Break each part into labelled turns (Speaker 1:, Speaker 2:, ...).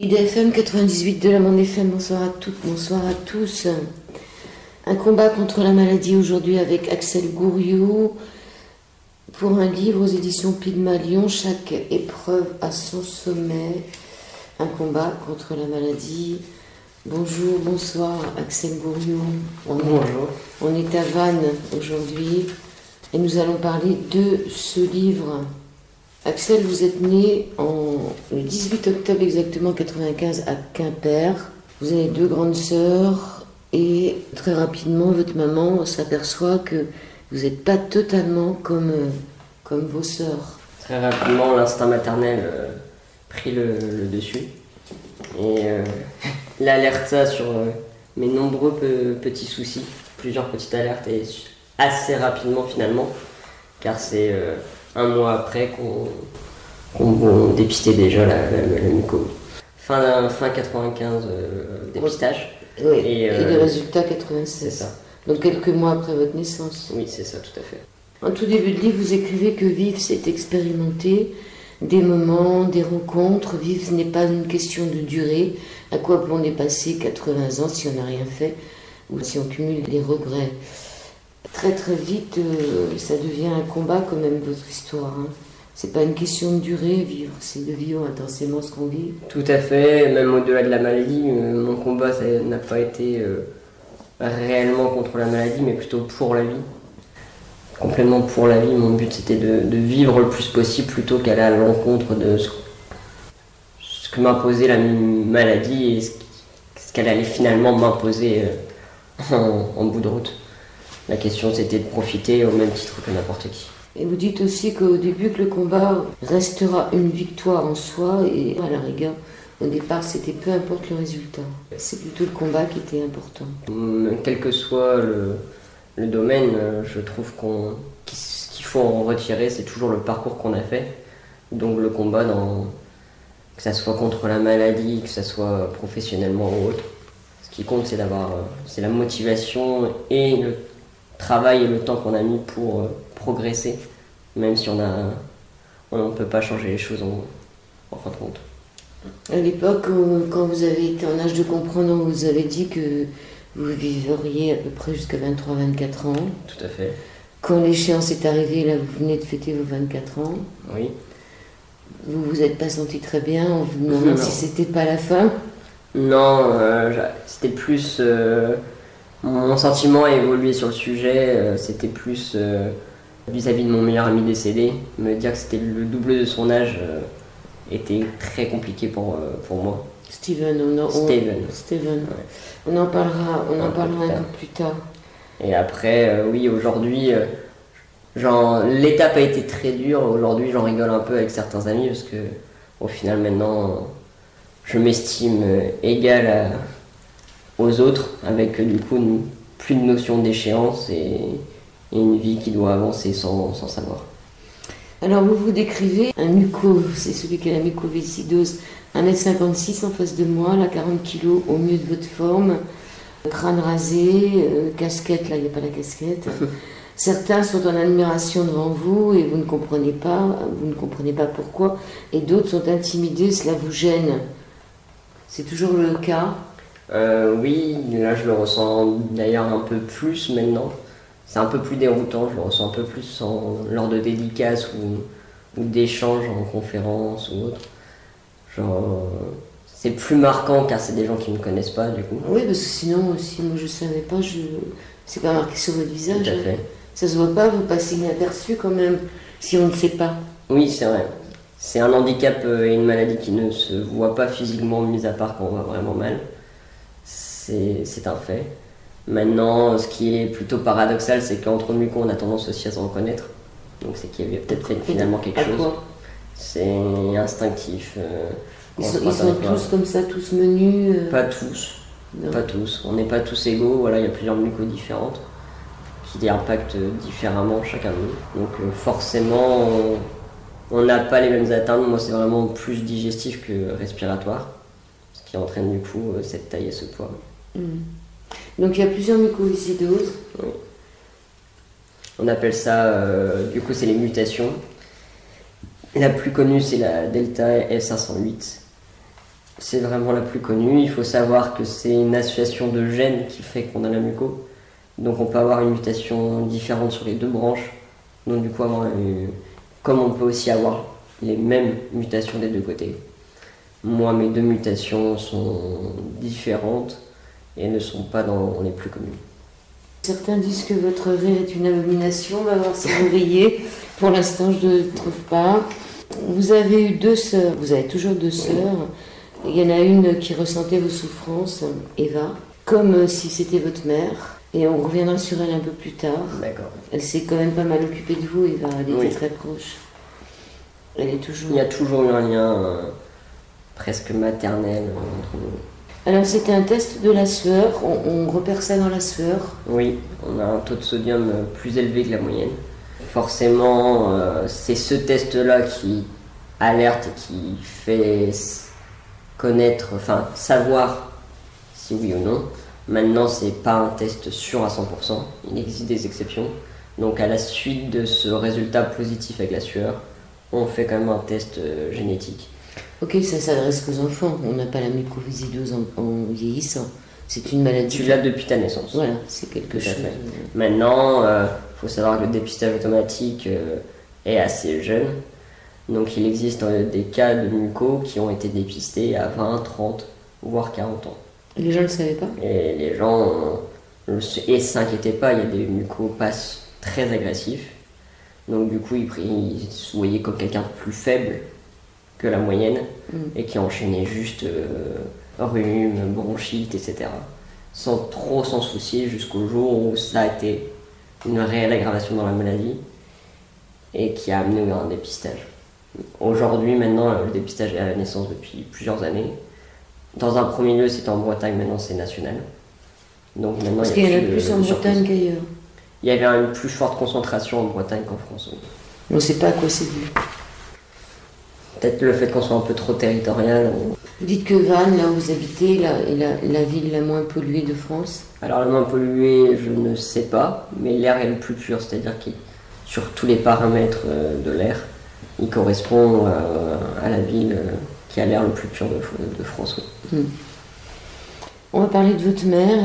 Speaker 1: IDFM 98 de la Monde FM, bonsoir à toutes, bonsoir à tous. Un combat contre la maladie aujourd'hui avec Axel Gouriou pour un livre aux éditions Pygmalion, chaque épreuve à son sommet. Un combat contre la maladie. Bonjour, bonsoir Axel Gouriou.
Speaker 2: Bonjour.
Speaker 1: On est à Vannes aujourd'hui et nous allons parler de ce livre. Axel, vous êtes né le 18 octobre exactement 95 à Quimper. Vous avez deux grandes sœurs et très rapidement votre maman s'aperçoit que vous n'êtes pas totalement comme vos sœurs.
Speaker 2: Très rapidement, l'instinct maternel prit le dessus et l'alerta sur mes nombreux petits soucis, plusieurs petites alertes et assez rapidement finalement, car c'est un mois après qu'on dépistait déjà la mycose. Fin 95, dépistage.
Speaker 1: Oui, et le résultat 96.
Speaker 2: C'est ça.
Speaker 1: Donc quelques mois après votre naissance.
Speaker 2: Oui, c'est ça, tout à fait.
Speaker 1: En tout début de livre, vous écrivez que vivre, c'est expérimenter des moments, des rencontres. Vivre, ce n'est pas une question de durée. À quoi peut-on dépasser 80 ans si on n'a rien fait ou si on cumule les regrets? Très très vite, ça devient un combat quand même, votre histoire. Hein. C'est pas une question de durée, vivre, c'est de vivre intensément ce qu'on vit.
Speaker 2: Tout à fait, même au-delà de la maladie, mon combat ça n'a pas été réellement contre la maladie, mais plutôt pour la vie. Complètement pour la vie, mon but c'était de vivre le plus possible plutôt qu'aller à l'encontre de ce que m'imposait la maladie et ce qu'elle allait finalement m'imposer en bout de route. La question c'était de profiter au même titre que n'importe qui.
Speaker 1: Et vous dites aussi qu'au début que le combat restera une victoire en soi et à la rigueur, au départ c'était peu importe le résultat. C'est plutôt le combat qui était important.
Speaker 2: Quel que soit le domaine, je trouve qu'il faut en retirer, c'est toujours le parcours qu'on a fait. Donc le combat, que ça soit contre la maladie, que ça soit professionnellement ou autre. Ce qui compte c'est la motivation et le travail et le temps qu'on a mis pour progresser, même si on ne peut pas changer les choses en fin de compte.
Speaker 1: À l'époque, quand vous avez été en âge de comprendre, vous avez dit que vous vivriez à peu près jusqu'à 23-24 ans.
Speaker 2: Tout à fait.
Speaker 1: Quand l'échéance est arrivée, là vous venez de fêter vos 24 ans.
Speaker 2: Oui.
Speaker 1: Vous vous êtes pas senti très bien en vous demandant si c'était pas la fin?
Speaker 2: Non, c'était plus... mon sentiment a évolué sur le sujet, c'était plus vis-à-vis de mon meilleur ami décédé. Me dire que c'était le double de son âge était très compliqué pour moi.
Speaker 1: Steven.
Speaker 2: Ouais.
Speaker 1: On en parlera un peu plus tard.
Speaker 2: Et après, oui, aujourd'hui, l'étape a été très dure. Aujourd'hui, j'en rigole un peu avec certains amis parce que, au final, maintenant, je m'estime égal aux autres, avec du coup plus de notion d'échéance et une vie qui doit avancer sans savoir.
Speaker 1: Alors vous décrivez un muco, c'est celui qui a la mucoviscidose, 1m56 en face de moi, là 40 kg au mieux de votre forme, crâne rasé, casquette, là il n'y a pas la casquette. Certains sont en admiration devant vous et vous ne comprenez pas pourquoi, et d'autres sont intimidés, cela vous gêne. C'est toujours le cas?
Speaker 2: Oui, là je le ressens d'ailleurs un peu plus maintenant. C'est un peu plus déroutant, je le ressens un peu plus lors de dédicaces ou d'échanges en conférence ou autre. C'est plus marquant car c'est des gens qui ne me connaissent pas du coup.
Speaker 1: Oui, parce que sinon, si moi je savais pas, c'est pas marqué sur votre visage.
Speaker 2: Tout à fait.
Speaker 1: Ça se voit pas, vous passez inaperçu quand même, si on ne sait pas.
Speaker 2: Oui, c'est vrai. C'est un handicap et une maladie qui ne se voit pas physiquement, mis à part quand on va vraiment mal. C'est un fait. Maintenant, ce qui est plutôt paradoxal, c'est qu'entre nous, on a tendance aussi à se reconnaître. Donc c'est qu'il y avait peut-être fait finalement quelque chose.
Speaker 1: Quoi?
Speaker 2: C'est instinctif.
Speaker 1: Ils sont tous comme ça, tous menus
Speaker 2: Pas tous.
Speaker 1: Non.
Speaker 2: Pas tous. On n'est pas tous égaux. Voilà, il y a plusieurs mucos différentes qui impactent différemment chacun de nous. Donc forcément, on n'a pas les mêmes atteintes. Moi, c'est vraiment plus digestif que respiratoire. Ce qui entraîne du coup cette taille et ce poids.
Speaker 1: Donc il y a plusieurs mucoviscidoses.
Speaker 2: Oui. On appelle ça, du coup c'est les mutations. La plus connue c'est la delta F508 C'est vraiment la plus connue. Il faut savoir que c'est une association de gènes qui fait qu'on a la muco. Donc on peut avoir une mutation différente sur les deux branches. Donc du coup, comme on peut aussi avoir les mêmes mutations des deux côtés. Moi, mes deux mutations sont différentes et ne sont pas dans les plus communes.
Speaker 1: Certains disent que votre rire est une abomination. On va voir si vous riez. Pour l'instant, je ne trouve pas. Vous avez eu 2 sœurs. Vous avez toujours 2 sœurs. Il y en a une qui ressentait vos souffrances, Eva, comme si c'était votre mère. Et on reviendra sur elle un peu plus tard.
Speaker 2: D'accord.
Speaker 1: Elle s'est quand même pas mal occupée de vous, Eva. Elle était
Speaker 2: Oui.
Speaker 1: très proche. Elle est toujours...
Speaker 2: Il y a toujours eu un lien presque maternel entre nous.
Speaker 1: Alors c'était un test de la sueur. On repère ça dans la sueur.
Speaker 2: Oui, on a un taux de sodium plus élevé que la moyenne. Forcément, c'est ce test-là qui alerte et qui fait connaître, enfin savoir si oui ou non. Maintenant, c'est pas un test sûr à 100%, il existe des exceptions. Donc à la suite de ce résultat positif avec la sueur, on fait quand même un test génétique.
Speaker 1: Ok, ça s'adresse qu'aux enfants. On n'a pas la mucoviscidose en vieillissant. C'est une maladie.
Speaker 2: Tu l'as depuis ta naissance.
Speaker 1: Voilà, c'est quelque
Speaker 2: Tout à
Speaker 1: chose.
Speaker 2: fait. Maintenant, faut savoir que le dépistage automatique est assez jeune. Donc il existe des cas de muco qui ont été dépistés à 20, 30, voire 40 ans.
Speaker 1: Les gens ne le savaient pas.
Speaker 2: Et les gens s'inquiétaient pas, il y a des mucopathes très agressifs. Donc du coup, ils se voyaient comme quelqu'un de plus faible que la moyenne et qui enchaînait juste rhume, bronchite, etc. Sans trop s'en soucier jusqu'au jour où ça a été une réelle aggravation dans la maladie et qui a amené à un dépistage. Aujourd'hui, maintenant, le dépistage est à la naissance depuis plusieurs années. Dans un premier lieu, c'était en Bretagne, maintenant c'est national. Donc maintenant,
Speaker 1: Parce qu'il y en a plus en Bretagne qu'ailleurs.
Speaker 2: Il y avait une plus forte concentration en Bretagne qu'en France. Oui.
Speaker 1: On ne sait pas à quoi c'est dû.
Speaker 2: Peut-être le fait qu'on soit un peu trop territorial.
Speaker 1: Vous dites que Vannes, là où vous habitez, est la ville la moins polluée de France.
Speaker 2: Alors le moins pollué, je ne sais pas, mais l'air est le plus pur, c'est-à-dire que sur tous les paramètres de l'air, il correspond à la ville qui a l'air le plus pur de France. Oui.
Speaker 1: On va parler de votre mère.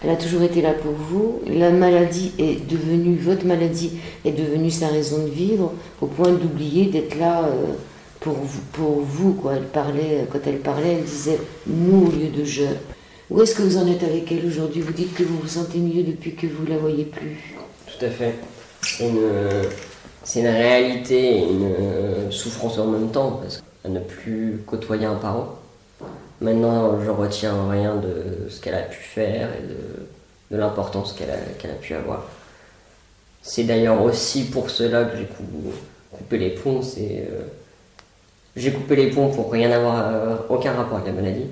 Speaker 1: Elle a toujours été là pour vous. Votre maladie est devenue sa raison de vivre, au point d'oublier d'être là pour vous. Quoi. Quand elle parlait, elle disait « nous » au lieu de « je ». Où est-ce que vous en êtes avec elle aujourd'hui? Vous dites que vous vous sentez mieux depuis que vous la voyez plus.
Speaker 2: Tout à fait. C'est une réalité et une souffrance en même temps, parce qu'à ne plus côtoyer un parent. Maintenant, je retiens rien de ce qu'elle a pu faire et de l'importance qu'elle a pu avoir. C'est d'ailleurs aussi pour cela que j'ai coupé les ponts. J'ai coupé les ponts pour rien avoir, aucun rapport avec la maladie.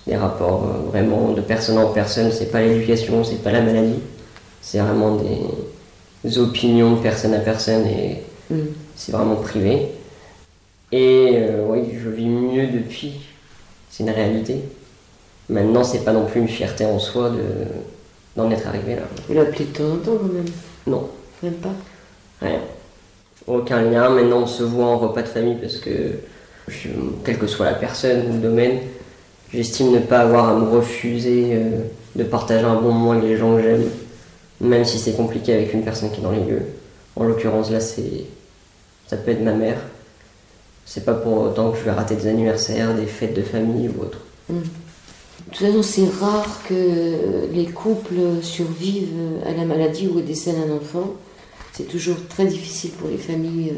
Speaker 2: Des rapports vraiment de personne en personne, c'est pas l'éducation, c'est pas la maladie. C'est vraiment des opinions de personne à personne et c'est vraiment privé. Et oui, je vis mieux depuis. C'est une réalité. Maintenant, c'est pas non plus une fierté en soi d'en être arrivé là.
Speaker 1: Vous l'appelez de temps en temps quand même?
Speaker 2: Non.
Speaker 1: Même pas?
Speaker 2: Rien. Aucun lien. Maintenant, on se voit en repas de famille parce que, quelle que soit la personne ou le domaine, j'estime ne pas avoir à me refuser de partager un bon moment avec les gens que j'aime, même si c'est compliqué avec une personne qui est dans les lieux. En l'occurrence, là, ça peut être ma mère. C'est pas pour autant que je vais rater des anniversaires, des fêtes de famille ou autre.
Speaker 1: De toute façon, c'est rare que les couples survivent à la maladie ou au décès d'un enfant. C'est toujours très difficile pour les familles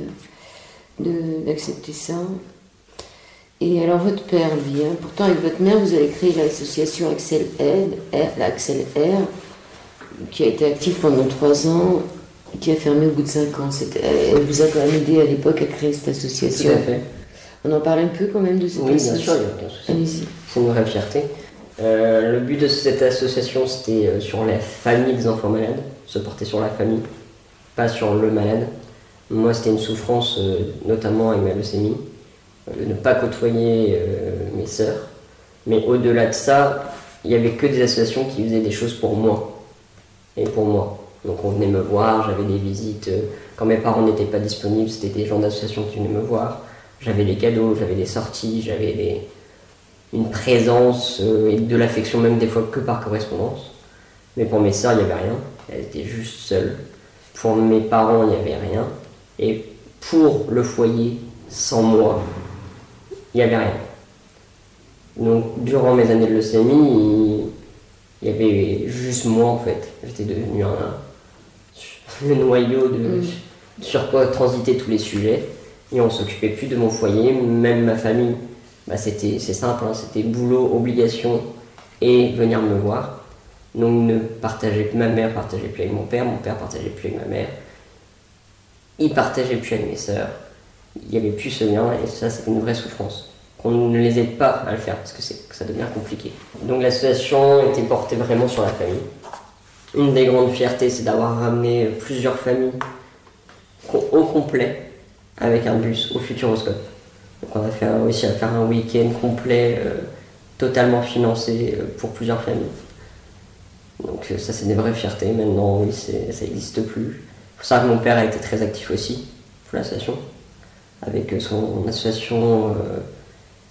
Speaker 1: d'accepter ça. Et alors votre père, lui, pourtant avec votre mère, vous avez créé l'association Axel R, qui a été active pendant 3 ans, qui a fermé au bout de 5 ans. Elle vous a quand même aidé à l'époque à créer cette association.
Speaker 2: Tout à fait.
Speaker 1: On en parle un peu quand même de cette association.
Speaker 2: Oui, bien sûr, il n'y a aucun souci.
Speaker 1: Allez-y.
Speaker 2: C'est une vraie fierté. Le but de cette association, c'était sur la famille des enfants malades, se porter sur la famille, pas sur le malade. Moi, c'était une souffrance, notamment avec ma leucémie, de ne pas côtoyer mes sœurs. Mais au-delà de ça, il n'y avait que des associations qui faisaient des choses pour moi et pour moi. Donc on venait me voir, j'avais des visites. Quand mes parents n'étaient pas disponibles, c'était des gens d'associations qui venaient me voir. J'avais des cadeaux, j'avais des sorties, j'avais une présence et de l'affection même des fois que par correspondance. Mais pour mes sœurs, il n'y avait rien. Elles étaient juste seules. Pour mes parents, il n'y avait rien. Et pour le foyer, sans moi, il n'y avait rien. Donc durant mes années de leucémie, il y avait juste moi en fait. J'étais devenu le noyau sur quoi transitaient tous les sujets. Et on s'occupait plus de mon foyer, même ma famille. C'est simple, hein, c'était boulot, obligation et venir me voir. Donc ma mère partageait plus avec mon père partageait plus avec ma mère. Il partageait plus avec mes sœurs. Il n'y avait plus ce lien et ça c'était une vraie souffrance. Qu'on ne les aide pas à le faire parce que ça devient compliqué. Donc l'association était portée vraiment sur la famille. Une des grandes fiertés, c'est d'avoir ramené plusieurs familles au complet avec un bus au Futuroscope. Donc on a réussi à faire un week-end complet, totalement financé pour plusieurs familles. Donc ça c'est des vraies fiertés. Maintenant oui, ça n'existe plus. Il faut savoir que mon père a été très actif aussi pour l'association. Avec son association,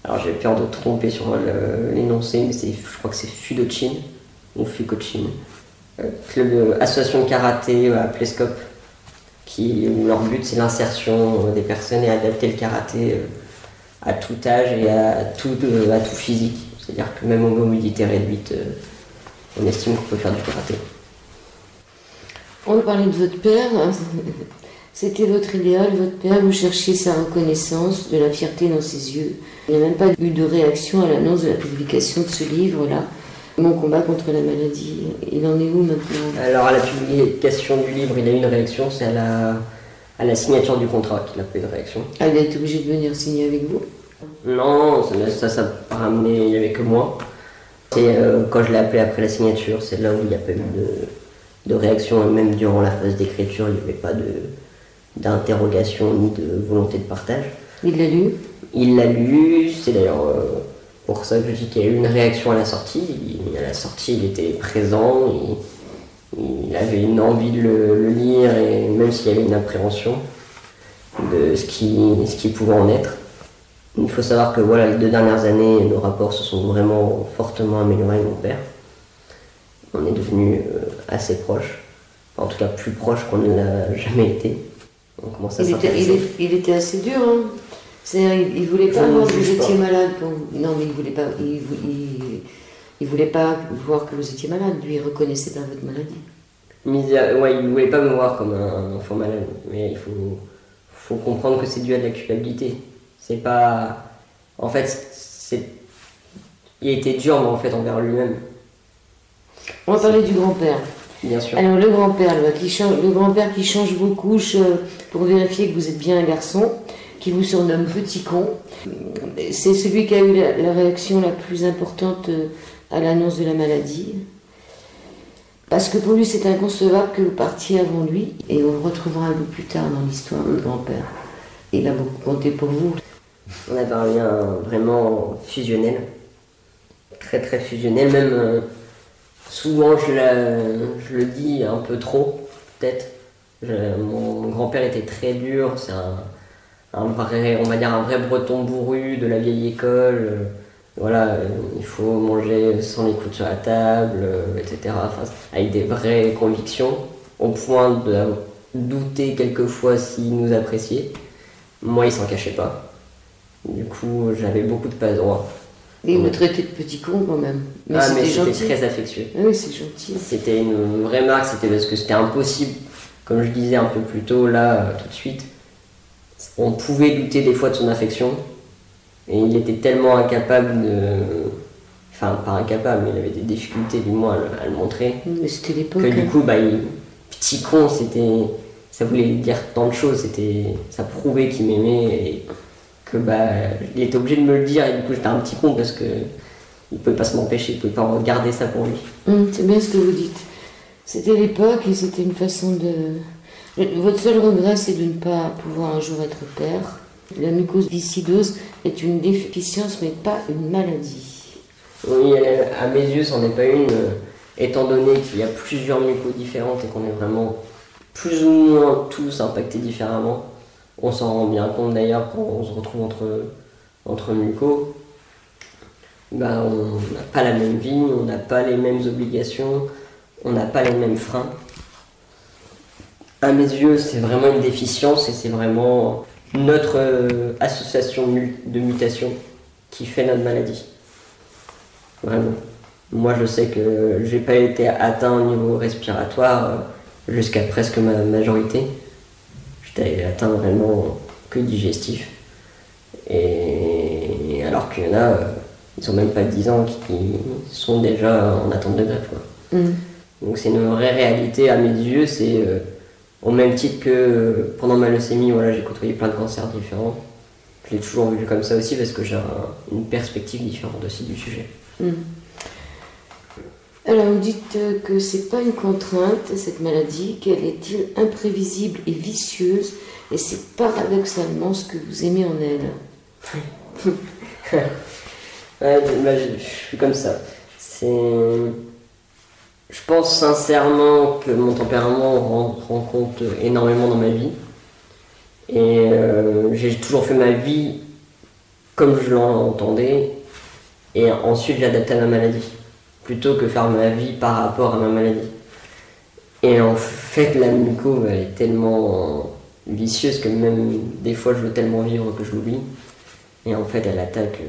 Speaker 2: alors j'ai peur de tromper sur l'énoncé, mais je crois que c'est Fudochin ou Fucochin. Association de karaté à Plescope, où leur but c'est l'insertion des personnes et adapter le karaté à tout âge et à tout physique. C'est-à-dire que même en mobilité réduite, on estime qu'on peut faire du karaté.
Speaker 1: On va parler de votre père. C'était votre idéal, votre père, vous cherchiez sa reconnaissance, de la fierté dans ses yeux. Il n'y a même pas eu de réaction à l'annonce de la publication de ce livre-là, Mon combat contre la maladie. Il en est où maintenant?
Speaker 2: Alors à la publication du livre, il a eu une réaction, c'est à la signature du contrat qu'il a pas eu de réaction.
Speaker 1: Ah, il a été obligé de venir signer avec vous?
Speaker 2: Non, ça n'a pas ramené, il n'y avait que moi. C'est quand je l'ai appelé après la signature, c'est là où il n'y a pas eu de réaction, et même durant la phase d'écriture, il n'y avait pas d'interrogation ni de volonté de partage.
Speaker 1: Il l'a lu?
Speaker 2: Il l'a lu, c'est d'ailleurs pour ça que je dis qu'il y a eu une réaction à la sortie. À la sortie, il était présent, il avait une envie de le lire, et même s'il y avait une appréhension de ce qui pouvait en être. Il faut savoir que voilà, les 2 dernières années, nos rapports se sont vraiment fortement améliorés avec mon père. On est devenus assez proches, en tout cas plus proches qu'on ne l'a jamais été. On commence à
Speaker 1: il était assez dur, hein. C'est-à-dire, il voulait pas voir que vous étiez malade. Non, mais il voulait pas voir que vous étiez malade. Lui, il reconnaissait pas votre maladie.
Speaker 2: Ouais, il voulait pas me voir comme un enfant malade, mais il faut comprendre que c'est dû à de la culpabilité. C'est pas... En fait, il était dur, mais en fait, envers lui-même.
Speaker 1: On va parler du grand-père.
Speaker 2: Bien sûr.
Speaker 1: Alors, le grand-père qui change vos couches pour vérifier que vous êtes bien un garçon, qui vous surnomme Petit Con. C'est celui qui a eu la réaction la plus importante à l'annonce de la maladie. Parce que pour lui, c'est inconcevable que vous partiez avant lui. Et on le retrouvera un peu plus tard dans l'histoire de grand-père. Il a beaucoup compté pour vous.
Speaker 2: On avait un lien vraiment fusionnel. Très très fusionnel. Même souvent, je le dis un peu trop, peut-être. Mon grand-père était très dur. C'est un vrai breton bourru de la vieille école. Voilà, il faut manger sans les coudes sur la table, etc. Enfin, avec des vraies convictions, au point de douter quelquefois s'il nous appréciait. Moi, il s'en cachait pas. Du coup, j'avais beaucoup de passe-droit.
Speaker 1: Et il me traitait de petit con quand même.
Speaker 2: Mais c'était très affectueux.
Speaker 1: Ah oui, c'est gentil.
Speaker 2: C'était une vraie marque, c'était parce que c'était impossible. Comme je disais un peu plus tôt, là, tout de suite, on pouvait douter des fois de son affection. Et il était tellement incapable de... Enfin, pas incapable, mais il avait des difficultés, du moins, à le montrer.
Speaker 1: Mais c'était l'époque.
Speaker 2: Que du coup, petit con, ça voulait dire tant de choses. Ça prouvait qu'il m'aimait et que il était obligé de me le dire. Et du coup, j'étais un petit con parce que il pouvait pas se m'empêcher, il pouvait pas regarder ça pour lui.
Speaker 1: C'est bien ce que vous dites. C'était l'époque et c'était une façon de... Votre seul regret, c'est de ne pas pouvoir un jour être père. La mucoviscidose est une déficience, mais pas une maladie.
Speaker 2: Oui, à mes yeux, c'en est pas une, étant donné qu'il y a plusieurs mucos différentes et qu'on est vraiment plus ou moins tous impactés différemment. On s'en rend bien compte d'ailleurs quand on se retrouve entre mucos. bah, on n'a pas la même vie, on n'a pas les mêmes obligations, on n'a pas les mêmes freins. À mes yeux, c'est vraiment une déficience et c'est vraiment notre association de mutation qui fait notre maladie. Vraiment. Moi, je sais que j'ai pas été atteint au niveau respiratoire jusqu'à presque ma majorité. J'étais atteint vraiment que digestif. Et alors qu'il y en a, ils ont même pas 10 ans qui sont déjà en attente de greffe, quoi. Donc c'est une vraie réalité à mes yeux. C'est au même titre que pendant ma leucémie, voilà, j'ai côtoyé plein de cancers différents. Je l'ai toujours vu comme ça aussi parce que j'ai une perspective différente aussi du sujet.
Speaker 1: Alors vous dites que c'est pas une contrainte cette maladie, qu'elle est imprévisible et vicieuse, et c'est paradoxalement ce que vous aimez en elle.
Speaker 2: Ouais, je suis comme ça. Je pense sincèrement que mon tempérament rend compte énormément dans ma vie. Et j'ai toujours fait ma vie comme je l'entendais. Et ensuite, j'ai adapté à ma maladie. Plutôt que faire ma vie par rapport à ma maladie. Et en fait, la muco, elle est tellement vicieuse que même des fois, je veux tellement vivre que je l'oublie. Et en fait, elle attaque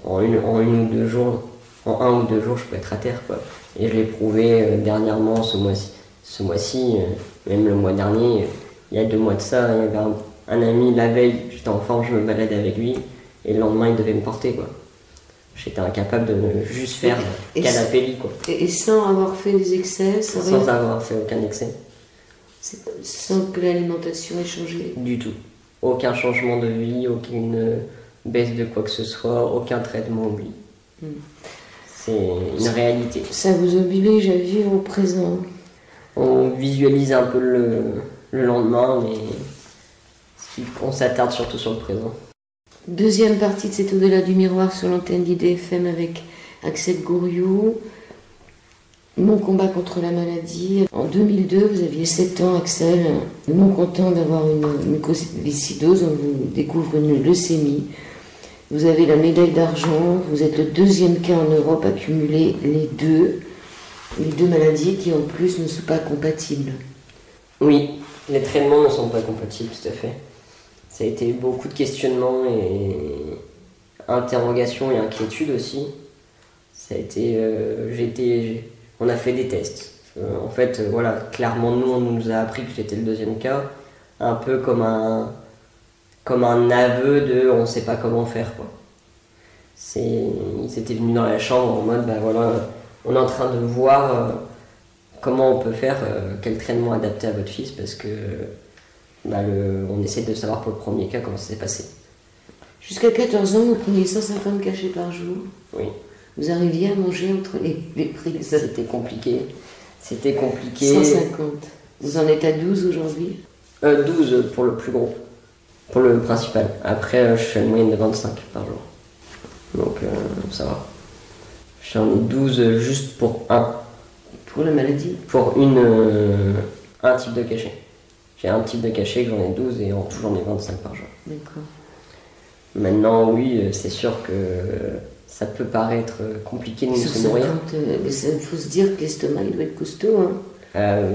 Speaker 2: en un ou deux jours, je peux être à terre, quoi. Et je l'ai prouvé dernièrement, ce mois-ci, même le mois dernier, il y a 2 mois de ça, il y avait un ami, la veille, j'étais enfant, je me baladais avec lui, et le lendemain, il devait me porter, quoi. J'étais incapable de juste faire canapé lit, quoi.
Speaker 1: Et sans avoir fait des excès,
Speaker 2: sans avoir fait aucun excès.
Speaker 1: Sans que l'alimentation ait changé.
Speaker 2: Du tout. Aucun changement de vie, aucune baisse de quoi que ce soit, aucun traitement oubli. C'est une réalité.
Speaker 1: Ça vous oblige à vivre au présent.
Speaker 2: On visualise un peu le lendemain, mais on s'attarde surtout sur le présent.
Speaker 1: Deuxième partie de cet Au-delà du miroir sur l'antenne d'IDFM avec Axel Gouriou. Mon combat contre la maladie. En 2002, vous aviez 7 ans, Axel, non content d'avoir une mucoviscidose, on vous découvre une leucémie. Vous avez la médaille d'argent, vous êtes le 2e cas en Europe à cumuler les deux maladies qui en plus ne sont pas compatibles.
Speaker 2: Oui, les traitements ne sont pas compatibles, tout à fait. Ça a été beaucoup de questionnements et interrogations et inquiétudes aussi. Ça a été, on a fait des tests. En fait, voilà, clairement, nous, on nous a appris que j'étais le 2e cas, un peu comme un aveu de on sait pas comment faire, quoi. Ils étaient venus dans la chambre en mode, bah voilà, on est en train de voir comment on peut faire, quel traitement adapté à votre fils, parce que on essaie de savoir pour le premier cas comment ça s'est passé.
Speaker 1: Jusqu'à 14 ans, vous preniez 150 cachets par jour.
Speaker 2: Oui.
Speaker 1: Vous arriviez à manger entre les prises?
Speaker 2: C'était compliqué.
Speaker 1: 150. Vous en êtes à 12 aujourd'hui?
Speaker 2: 12 pour le plus gros. Pour le principal. Après, je fais une moyenne de 25 par jour. Donc, ça va. J'en ai 12 juste pour un.
Speaker 1: Pour la maladie?
Speaker 2: Pour un type de cachet. J'ai un type de cachet que j'en ai 12 et en tout j'en ai 25 par jour.
Speaker 1: D'accord.
Speaker 2: Maintenant, oui, c'est sûr que ça peut paraître compliqué de se nourrir.
Speaker 1: Il faut se dire que l'estomac il doit être costaud. Hein.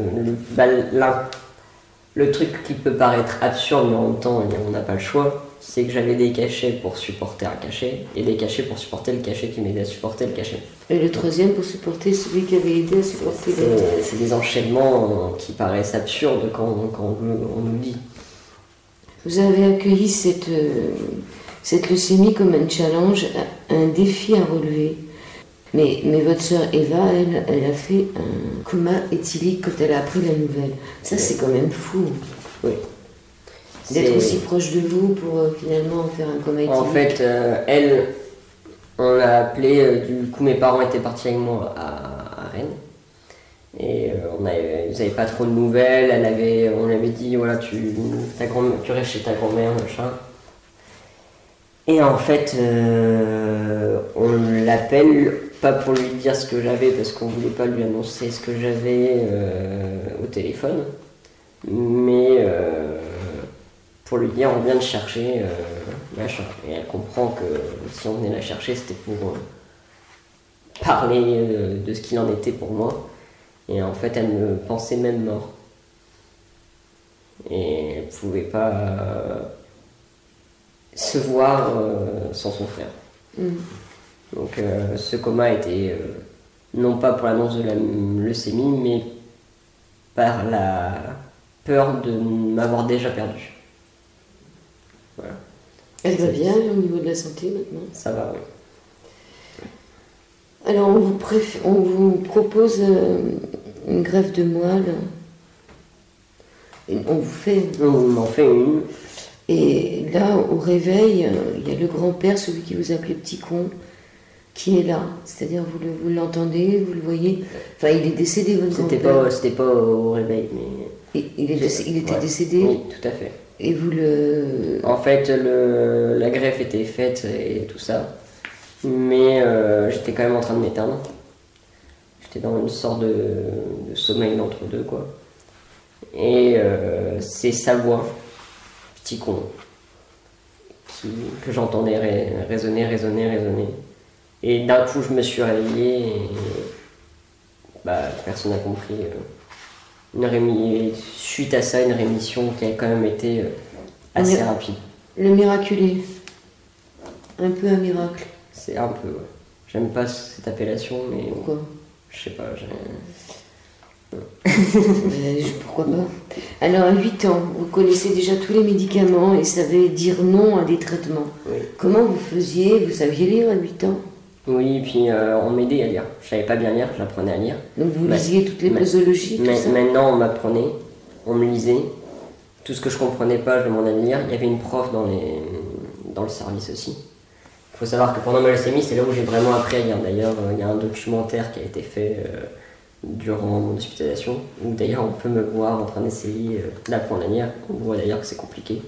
Speaker 2: Le truc qui peut paraître absurde, mais en même temps on n'a pas le choix, c'est que j'avais des cachets pour supporter un cachet et des cachets pour supporter le cachet qui m'aidait à supporter le cachet.
Speaker 1: Et le 3e pour supporter celui qui avait aidé à supporter le...
Speaker 2: C'est des enchaînements qui paraissent absurdes quand on nous dit.
Speaker 1: Vous avez accueilli cette leucémie comme un challenge, un défi à relever. Mais votre sœur Eva, elle a fait un coma éthylique quand elle a appris la nouvelle. Ça, c'est quand même fou.
Speaker 2: Oui.
Speaker 1: D'être aussi proche de vous pour finalement faire un coma éthylique.
Speaker 2: En fait, elle, on l'a appelée, du coup mes parents étaient partis avec moi à Rennes. Et ils n'avaient pas trop de nouvelles, on avait dit, voilà, tu restes chez ta grand-mère, machin. Et en fait, on l'appelle, pas pour lui dire ce que j'avais, parce qu'on voulait pas lui annoncer ce que j'avais au téléphone, mais pour lui dire on vient de chercher machin. Et elle comprend que si on venait la chercher, c'était pour parler de ce qu'il en était pour moi. Et en fait, elle me pensait même mort. Et elle pouvait pas se voir sans son frère. Donc ce coma était non pas pour l'annonce de la leucémie, mais par la peur de m'avoir déjà perdu. Voilà.
Speaker 1: Elle va bien au niveau de la santé maintenant?
Speaker 2: Ça va, oui.
Speaker 1: Alors on vous propose une greffe de moelle. Et on vous fait.
Speaker 2: On m'en fait une.
Speaker 1: Et là, au réveil, il y a le grand-père, celui qui vous appelait petit con, qui est là. C'est-à-dire, vous l'entendez, vous le voyez. Enfin, il est décédé, votre grand-père.
Speaker 2: C'était pas au réveil, mais...
Speaker 1: Il était décédé?
Speaker 2: Oui, tout à fait.
Speaker 1: Et vous le...
Speaker 2: En fait, la greffe était faite et tout ça. Mais j'étais quand même en train de m'éteindre. J'étais dans une sorte de sommeil entre deux, quoi. Et c'est sa voix, petit con, que j'entendais résonner. Et d'un coup, je me suis réveillé et personne n'a compris. Suite à ça, une rémission qui a quand même été assez rapide.
Speaker 1: Le miraculé. Un peu un miracle.
Speaker 2: C'est un peu, ouais. J'aime pas cette appellation, mais...
Speaker 1: Pourquoi?
Speaker 2: Je sais pas,
Speaker 1: pourquoi pas. Alors, à 8 ans, vous connaissez déjà tous les médicaments et savez dire non à des traitements.
Speaker 2: Oui.
Speaker 1: Comment vous faisiez? Vous saviez lire à 8 ans?
Speaker 2: Oui, puis on m'aidait à lire. Je savais pas bien lire, j'apprenais à lire.
Speaker 1: Donc vous lisiez toutes les posologies, tout ça?
Speaker 2: Maintenant, on m'apprenait, on me lisait. Tout ce que je comprenais pas, je demandais de lire. Il y avait une prof dans le service aussi. Il faut savoir que pendant ma leucémie, c'est là où j'ai vraiment appris à lire. D'ailleurs, il y a un documentaire qui a été fait durant mon hospitalisation, où d'ailleurs on peut me voir en train d'essayer d'apprendre à lire. On voit d'ailleurs que c'est compliqué.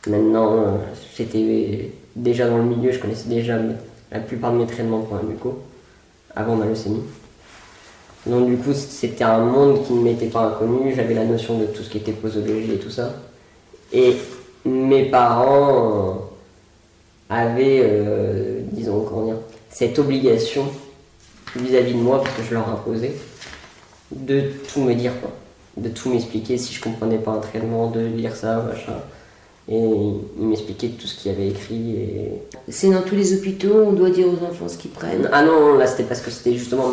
Speaker 2: Maintenant, j'étais déjà dans le milieu, je connaissais déjà la plupart de mes traitements pour un muco, avant ma leucémie. Donc du coup, c'était un monde qui ne m'était pas inconnu, j'avais la notion de tout ce qui était posologie et tout ça. Et mes parents avaient, disons, comment dire, cette obligation vis-à-vis de moi, parce que je leur imposais, de tout me dire, quoi. De tout m'expliquer si je comprenais pas un traitement, de lire ça, machin. Et il m'expliquait tout ce qu'il avait écrit. Et...
Speaker 1: C'est dans tous les hôpitaux, on doit dire aux enfants ce qu'ils prennent?
Speaker 2: Ah non, là c'était parce que c'était justement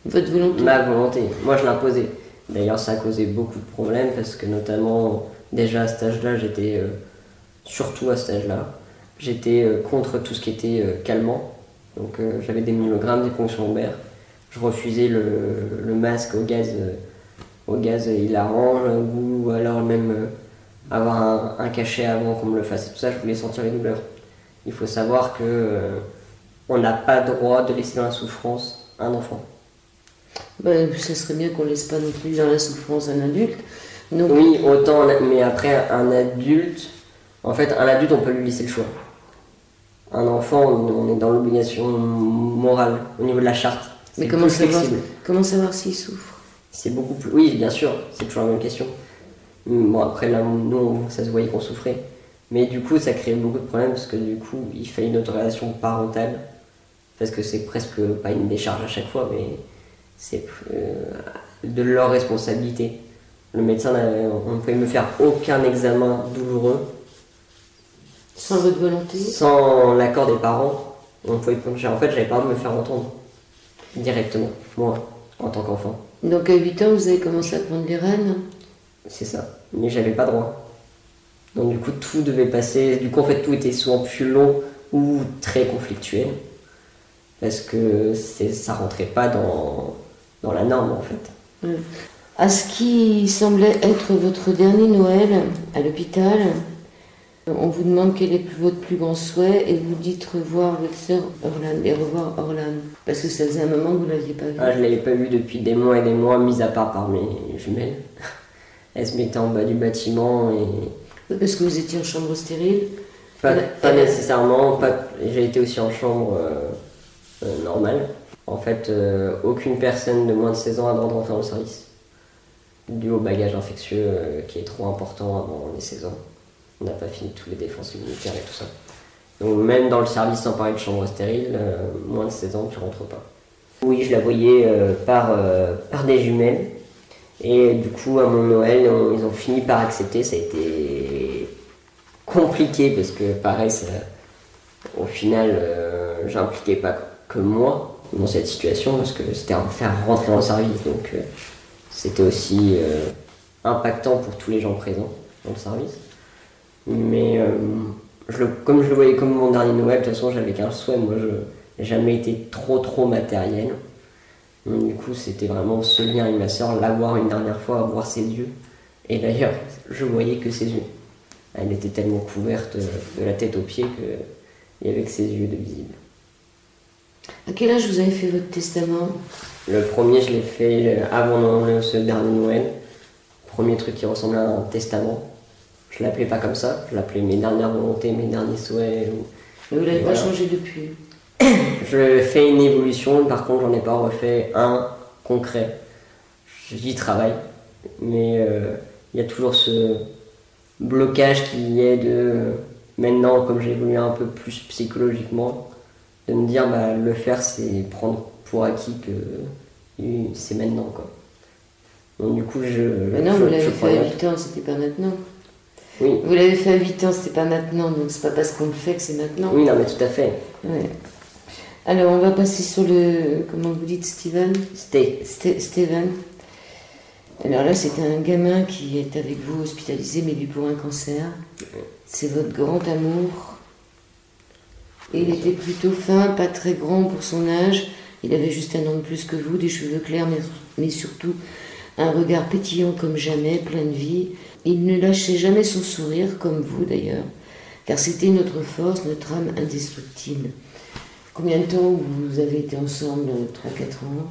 Speaker 1: votre volonté?
Speaker 2: Ma volonté. Moi je l'imposais. D'ailleurs ça a causé beaucoup de problèmes parce que notamment, déjà à cet âge-là, surtout à cet âge-là, j'étais contre tout ce qui était calmant. Donc j'avais des millogrammes, des ponctions lombaires. Je refusais le masque au gaz hilarant, ou alors même... avoir un cachet avant qu'on me le fasse et tout ça, je voulais sentir les douleurs. Il faut savoir que on n'a pas droit de laisser dans la souffrance un enfant.
Speaker 1: Ça serait bien qu'on laisse pas non plus dans la souffrance un adulte. Donc...
Speaker 2: Oui, autant, mais après un adulte, en fait un adulte on peut lui laisser le choix. Un enfant, on est dans l'obligation morale au niveau de la charte.
Speaker 1: Mais comment savoir s'il souffre?
Speaker 2: C'est beaucoup plus... Oui, bien sûr, c'est toujours la même question. Bon, après, là, nous, ça se voyait qu'on souffrait. Mais du coup, ça créait beaucoup de problèmes parce que du coup, il fallait une autorisation parentale. Parce que c'est presque pas une décharge à chaque fois, mais c'est de leur responsabilité. Le médecin, on ne pouvait me faire aucun examen douloureux.
Speaker 1: Sans votre volonté?
Speaker 2: Sans l'accord des parents. En fait, j'avais pas envie de me faire entendre directement, moi, en tant qu'enfant.
Speaker 1: Donc à 8 ans, vous avez commencé à prendre les rênes?
Speaker 2: C'est ça, mais j'avais pas droit. Donc du coup tout devait passer, du coup en fait tout était souvent plus long ou très conflictuel. Parce que ça rentrait pas dans la norme en fait.
Speaker 1: À ce qui semblait être votre dernier Noël à l'hôpital, on vous demande quel est votre plus grand souhait et vous dites revoir votre sœur Orlane et revoir Orlane. Parce que ça faisait un moment que vous ne l'aviez pas vue.
Speaker 2: Ah, je l'avais pas vue depuis des mois et des mois, mis à part par mes jumelles. Elle se mettait en bas du bâtiment et...
Speaker 1: Parce que vous étiez en chambre stérile?
Speaker 2: Pas nécessairement, j'ai été aussi en chambre normale. En fait, aucune personne de moins de 16 ans a le droit de rentrer dans le service. Dû au bagage infectieux qui est trop important avant les 16 ans. On n'a pas fini tous les défenses immunitaires et tout ça. Donc même dans le service, sans parler de chambre stérile, moins de 16 ans, tu rentres pas. Oui, je la voyais par des jumelles. Et du coup, à mon Noël, ils ont fini par accepter. Ça a été compliqué parce que, pareil, au final, j'impliquais pas que moi dans cette situation parce que c'était à faire rentrer dans le service. Donc, c'était aussi impactant pour tous les gens présents dans le service. Mais comme je le voyais comme mon dernier Noël, de toute façon, j'avais qu'un souhait. Moi, je n'ai jamais été trop matériel. Donc, du coup, c'était vraiment ce lien avec ma soeur, la voir une dernière fois, voir ses yeux. Et d'ailleurs, je voyais que ses yeux. Elle était tellement couverte de la tête aux pieds qu'il n'y avait que ses yeux de visible.
Speaker 1: À quel âge vous avez fait votre testament?
Speaker 2: Le premier, je l'ai fait avant ce dernier Noël. Premier truc qui ressemblait à un testament. Je l'appelais pas comme ça, je l'appelais mes dernières volontés, mes derniers souhaits.
Speaker 1: Mais vous l'avez pas changé depuis?
Speaker 2: Je fais une évolution, par contre j'en ai pas refait un concret. J'y travaille, mais il y a toujours ce blocage qui est de maintenant, comme j'ai évolué un peu plus psychologiquement, de me dire le faire c'est prendre pour acquis que c'est maintenant quoi. Donc du coup
Speaker 1: non, vous l'avez fait à 8 ans, c'était pas maintenant.
Speaker 2: Oui.
Speaker 1: Vous l'avez fait à 8 ans, c'était pas maintenant, donc c'est pas parce qu'on le fait que c'est maintenant.
Speaker 2: Oui, non mais tout à fait.
Speaker 1: Ouais. Alors on va passer sur comment vous dites, Steven? Steven. Alors là, c'est un gamin qui est avec vous hospitalisé, mais lui pour un cancer. C'est votre grand amour. Et il était plutôt fin, pas très grand pour son âge. Il avait juste un an de plus que vous, des cheveux clairs, mais surtout un regard pétillant comme jamais, plein de vie. Il ne lâchait jamais son sourire, comme vous d'ailleurs, car c'était notre force, notre âme indestructible. Combien de temps vous avez été ensemble? 3-4 ans?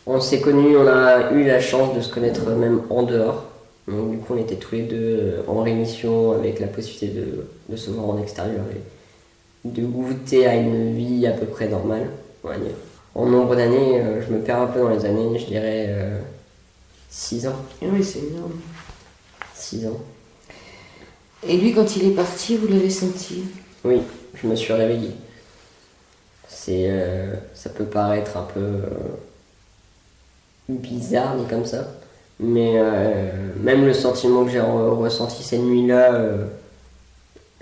Speaker 1: On
Speaker 2: s'est connus, on a eu la chance de se connaître même en dehors. Donc, du coup, on était tous les deux en rémission avec la possibilité de se voir en extérieur et de goûter à une vie à peu près normale, on va dire. En nombre d'années, je me perds un peu dans les années, je dirais 6 ans.
Speaker 1: Oui, c'est énorme.
Speaker 2: 6 ans.
Speaker 1: Et lui, quand il est parti, vous l'avez senti?
Speaker 2: Oui, je me suis réveillé. Ça peut paraître un peu bizarre dit comme ça, mais même le sentiment que j'ai ressenti cette nuit-là,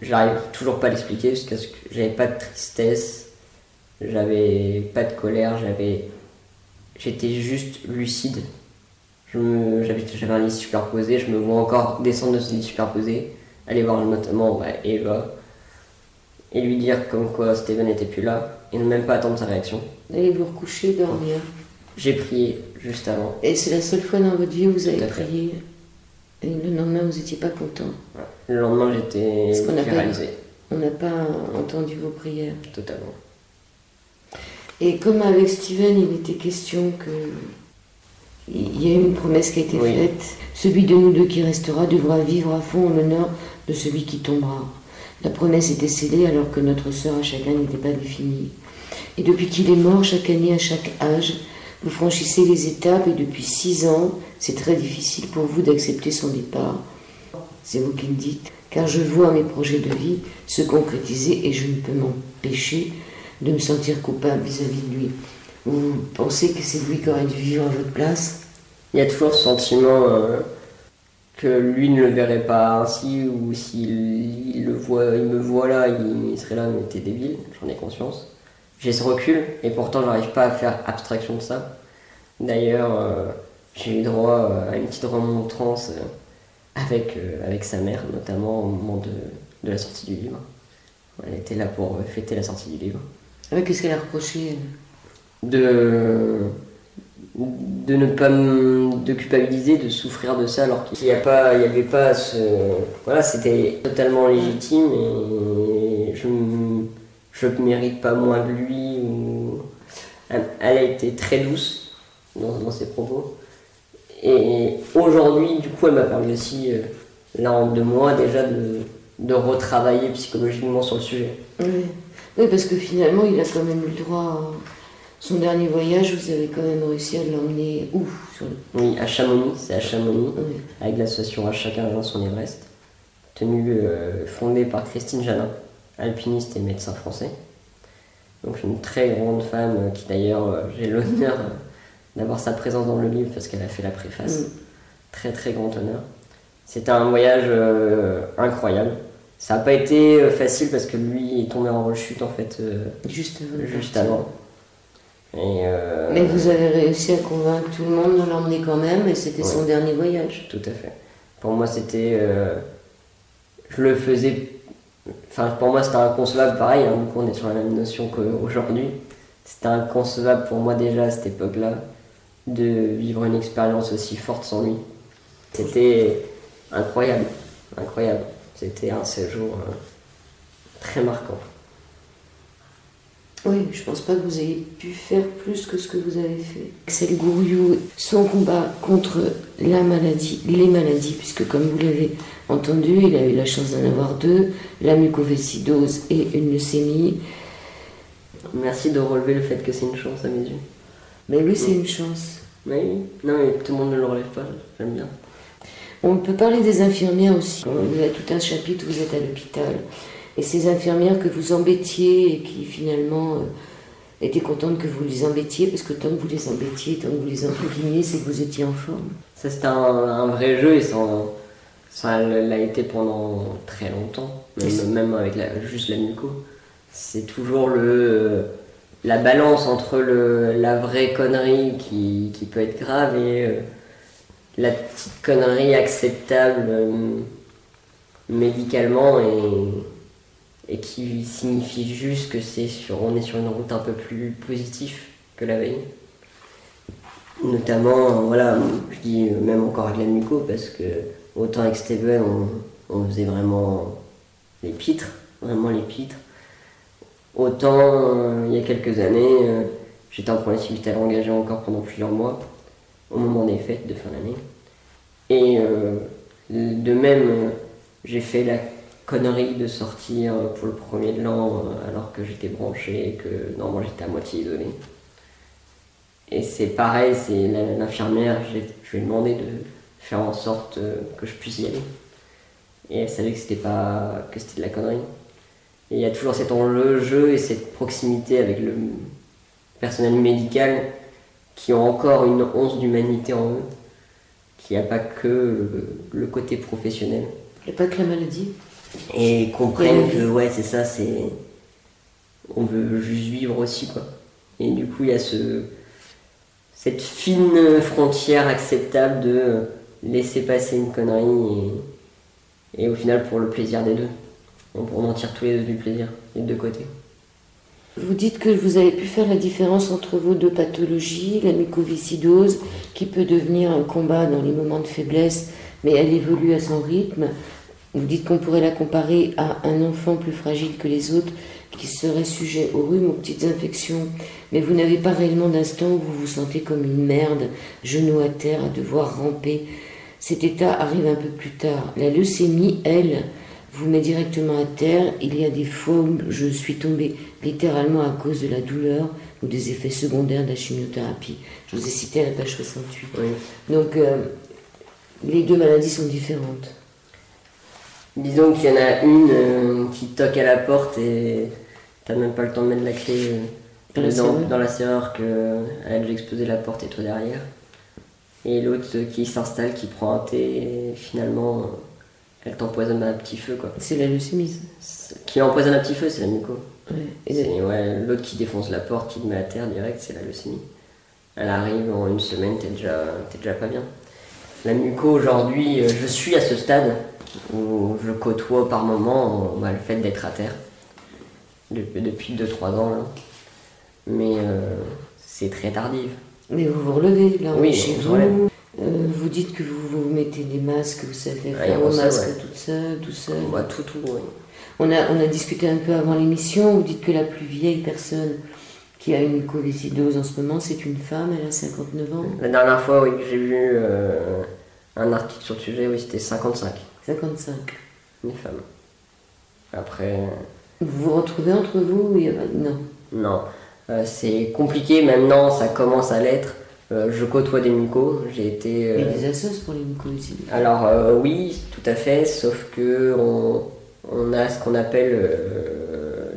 Speaker 2: j'arrive toujours pas à l'expliquer parce que j'avais pas de tristesse, j'avais pas de colère, j'étais juste lucide. J'avais un lit superposé, je me vois encore descendre de ce lit superposé, aller voir notamment Eva et lui dire comme quoi Steven n'était plus là et ne même pas attendre sa réaction.
Speaker 1: Allez vous recoucher, dormir.
Speaker 2: J'ai prié juste avant.
Speaker 1: Et c'est la seule fois dans votre vie où vous avez prié. Et le lendemain, vous n'étiez pas content.
Speaker 2: Ouais. Le lendemain, j'ai réalisé.
Speaker 1: On n'a pas entendu vos prières.
Speaker 2: Totalement.
Speaker 1: Et comme avec Steven, il était question que il y a une promesse qui a été faite. Celui de nous deux qui restera devra vivre à fond en l'honneur de celui qui tombera. La promesse était scellée alors que notre sœur à chacun n'était pas définie. Et depuis qu'il est mort, chaque année, à chaque âge, vous franchissez les étapes et depuis 6 ans, c'est très difficile pour vous d'accepter son départ. C'est vous qui le dites, car je vois mes projets de vie se concrétiser et je ne peux m'empêcher de me sentir coupable vis-à-vis de lui. Vous pensez que c'est lui qui aurait dû vivre à votre place?
Speaker 2: Il y a toujours ce sentiment que lui ne le verrait pas ainsi, ou s'il me voit là, il serait là, mais t'es débile, j'en ai conscience. J'ai ce recul, et pourtant j'arrive pas à faire abstraction de ça. D'ailleurs, j'ai eu droit à une petite remontrance avec sa mère, notamment au moment de la sortie du livre. Elle était là pour fêter la sortie du livre.
Speaker 1: Ah oui, qu'est-ce qu'elle a reproché, elle?
Speaker 2: De ne pas de culpabiliser, de souffrir de ça, alors qu'il n'y avait pas ce... Voilà, c'était totalement légitime et je ne mérite pas moins de lui. Elle a été très douce dans ses propos. Et aujourd'hui, du coup, elle m'a permis aussi, là en 2 mois déjà, de retravailler psychologiquement sur le sujet.
Speaker 1: Oui, parce que finalement, il a quand même eu le droit à son dernier voyage, vous avez quand même réussi à l'emmener où
Speaker 2: Oui, à Chamonix, c'est à Chamonix, avec l'association À Chacun son Everest. fondée par Christine Janin, alpiniste et médecin français. Donc une très grande femme qui d'ailleurs j'ai l'honneur d'avoir sa présence dans le livre parce qu'elle a fait la préface. Très très grand honneur. C'était un voyage incroyable. Ça n'a pas été facile parce que lui est tombé en rechute en fait juste avant.
Speaker 1: Mais vous avez réussi à convaincre tout le monde de l'emmener quand même et c'était son dernier voyage.
Speaker 2: Tout à fait. Pour moi c'était... je le faisais... Enfin pour moi c'était inconcevable pareil, hein, du coup on est sur la même notion qu'aujourd'hui. C'était inconcevable pour moi déjà à cette époque-là de vivre une expérience aussi forte sans lui. C'était incroyable. C'était un séjour très marquant.
Speaker 1: Oui, je pense pas que vous ayez pu faire plus que ce que vous avez fait. Axel Gouriou, son combat contre les maladies, puisque comme vous l'avez entendu, il a eu la chance d'en avoir 2, la mucoviscidose et une leucémie.
Speaker 2: Merci de relever le fait que c'est une chance à mes yeux.
Speaker 1: Mais oui, c'est une chance.
Speaker 2: Oui, non mais tout le monde ne le relève pas, j'aime bien.
Speaker 1: On peut parler des infirmières aussi. Vous avez tout un chapitre où vous êtes à l'hôpital. Et ces infirmières que vous embêtiez et qui finalement étaient contentes que vous les embêtiez, parce que tant que vous les embêtiez, tant que vous les entretenez, c'est que vous étiez en forme.
Speaker 2: Ça c'était un vrai jeu et ça l'a été pendant très longtemps, même avec juste la muco. C'est toujours la balance entre la vraie connerie qui peut être grave et la petite connerie acceptable médicalement et qui signifie juste que on est sur une route un peu plus positive que la veille. Notamment, voilà, je dis même encore avec la muco parce que autant avec Steven on faisait vraiment les pitres. Autant il y a quelques années, j'étais en premier hospitalier engagé encore pendant plusieurs mois au moment des fêtes de fin d'année. Et de même, j'ai fait la connerie de sortir pour le premier de l'an alors que j'étais branché et que normalement j'étais à moitié isolé. Et c'est pareil, c'est l'infirmière, je lui ai demandé de faire en sorte que je puisse y aller. Et elle savait que c'était de la connerie. Et il y a toujours cet enjeu et cette proximité avec le personnel médical qui ont encore une once d'humanité en eux, qui n'a pas que le côté professionnel.
Speaker 1: Il n'y a pas que la maladie.
Speaker 2: Et comprennent que ouais c'est ça, on veut juste vivre aussi quoi. Et du coup il y a cette fine frontière acceptable de laisser passer une connerie et au final pour le plaisir des deux. On en tire tous les deux du plaisir, des deux côtés.
Speaker 1: Vous dites que vous avez pu faire la différence entre vos 2 pathologies, la mucoviscidose, qui peut devenir un combat dans les moments de faiblesse, mais elle évolue à son rythme. Vous dites qu'on pourrait la comparer à un enfant plus fragile que les autres, qui serait sujet au rhume, aux petites infections, mais vous n'avez pas réellement d'instant où vous vous sentez comme une merde, genoux à terre, à devoir ramper. Cet état arrive un peu plus tard. La leucémie, elle, vous met directement à terre. Il y a des fois où je suis tombée littéralement à cause de la douleur ou des effets secondaires de la chimiothérapie. Je vous ai cité à la page 68.
Speaker 2: Oui.
Speaker 1: Donc, les 2 maladies sont différentes.
Speaker 2: Disons qu'il y en a une qui toque à la porte et t'as même pas le temps de mettre la clé dans la serrure qu'elle a déjà explosé la porte et toi derrière. Et l'autre qui s'installe, qui prend un thé et finalement elle t'empoisonne un petit feu quoi.
Speaker 1: C'est la leucémie.
Speaker 2: Qui empoisonne un petit feu, c'est la muco.
Speaker 1: Ouais.
Speaker 2: L'autre qui défonce la porte, qui te met à terre direct, c'est la leucémie. Elle arrive en une semaine, t'es déjà pas bien. La muco aujourd'hui, je suis à ce stade où je côtoie par moment le fait d'être à terre. Depuis 2-3 ans là. Mais c'est très tardif.
Speaker 1: Mais vous vous relevez là,
Speaker 2: oui,
Speaker 1: chez vous. Vous dites que vous mettez des masques, vous savez faire vos masques tout seul.
Speaker 2: Tout, oui.
Speaker 1: On a discuté un peu avant l'émission, vous dites que la plus vieille personne qui a une mucoviscidose en ce moment, c'est une femme, elle a 59 ans.
Speaker 2: La dernière fois, oui, que j'ai vu un article sur le sujet, oui, c'était 55.
Speaker 1: 55.
Speaker 2: Une femme. Après...
Speaker 1: Vous vous retrouvez entre vous? Non.
Speaker 2: Non. C'est compliqué, maintenant ça commence à l'être, Je côtoie des mucos, j'ai été...
Speaker 1: Il y a des assos pour les mucos ici.
Speaker 2: Alors oui, tout à fait, sauf que on a ce qu'on appelle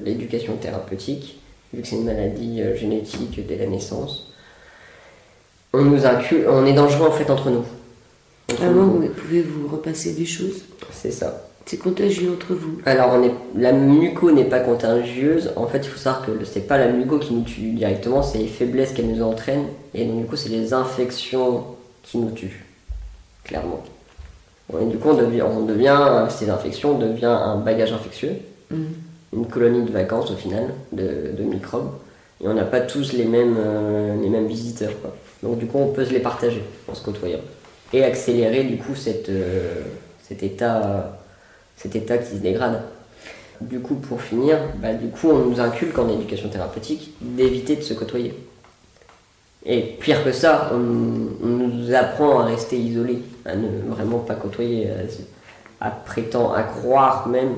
Speaker 2: l'éducation thérapeutique, vu que c'est une maladie génétique dès la naissance. On nous inclut, on est dangereux en fait entre nous.
Speaker 1: Vous pouvez vous repasser des choses?
Speaker 2: C'est ça.
Speaker 1: C'est contagieux entre vous?
Speaker 2: Alors la muco n'est pas contagieuse. En fait, il faut savoir que c'est pas la muco qui nous tue directement, c'est les faiblesses qu'elle nous entraîne. Et donc, du coup, c'est les infections qui nous tuent, clairement. Et du coup, ces infections devient un bagage infectieux, une colonie de vacances au final de microbes. Et on n'a pas tous les mêmes visiteurs, quoi. Donc, du coup, on peut se les partager en se côtoyant et accélérer du coup cet état qui se dégrade. Du coup, pour finir, on nous inculque en éducation thérapeutique d'éviter de se côtoyer. Et pire que ça, on nous apprend à rester isolés, à ne vraiment pas côtoyer, à croire même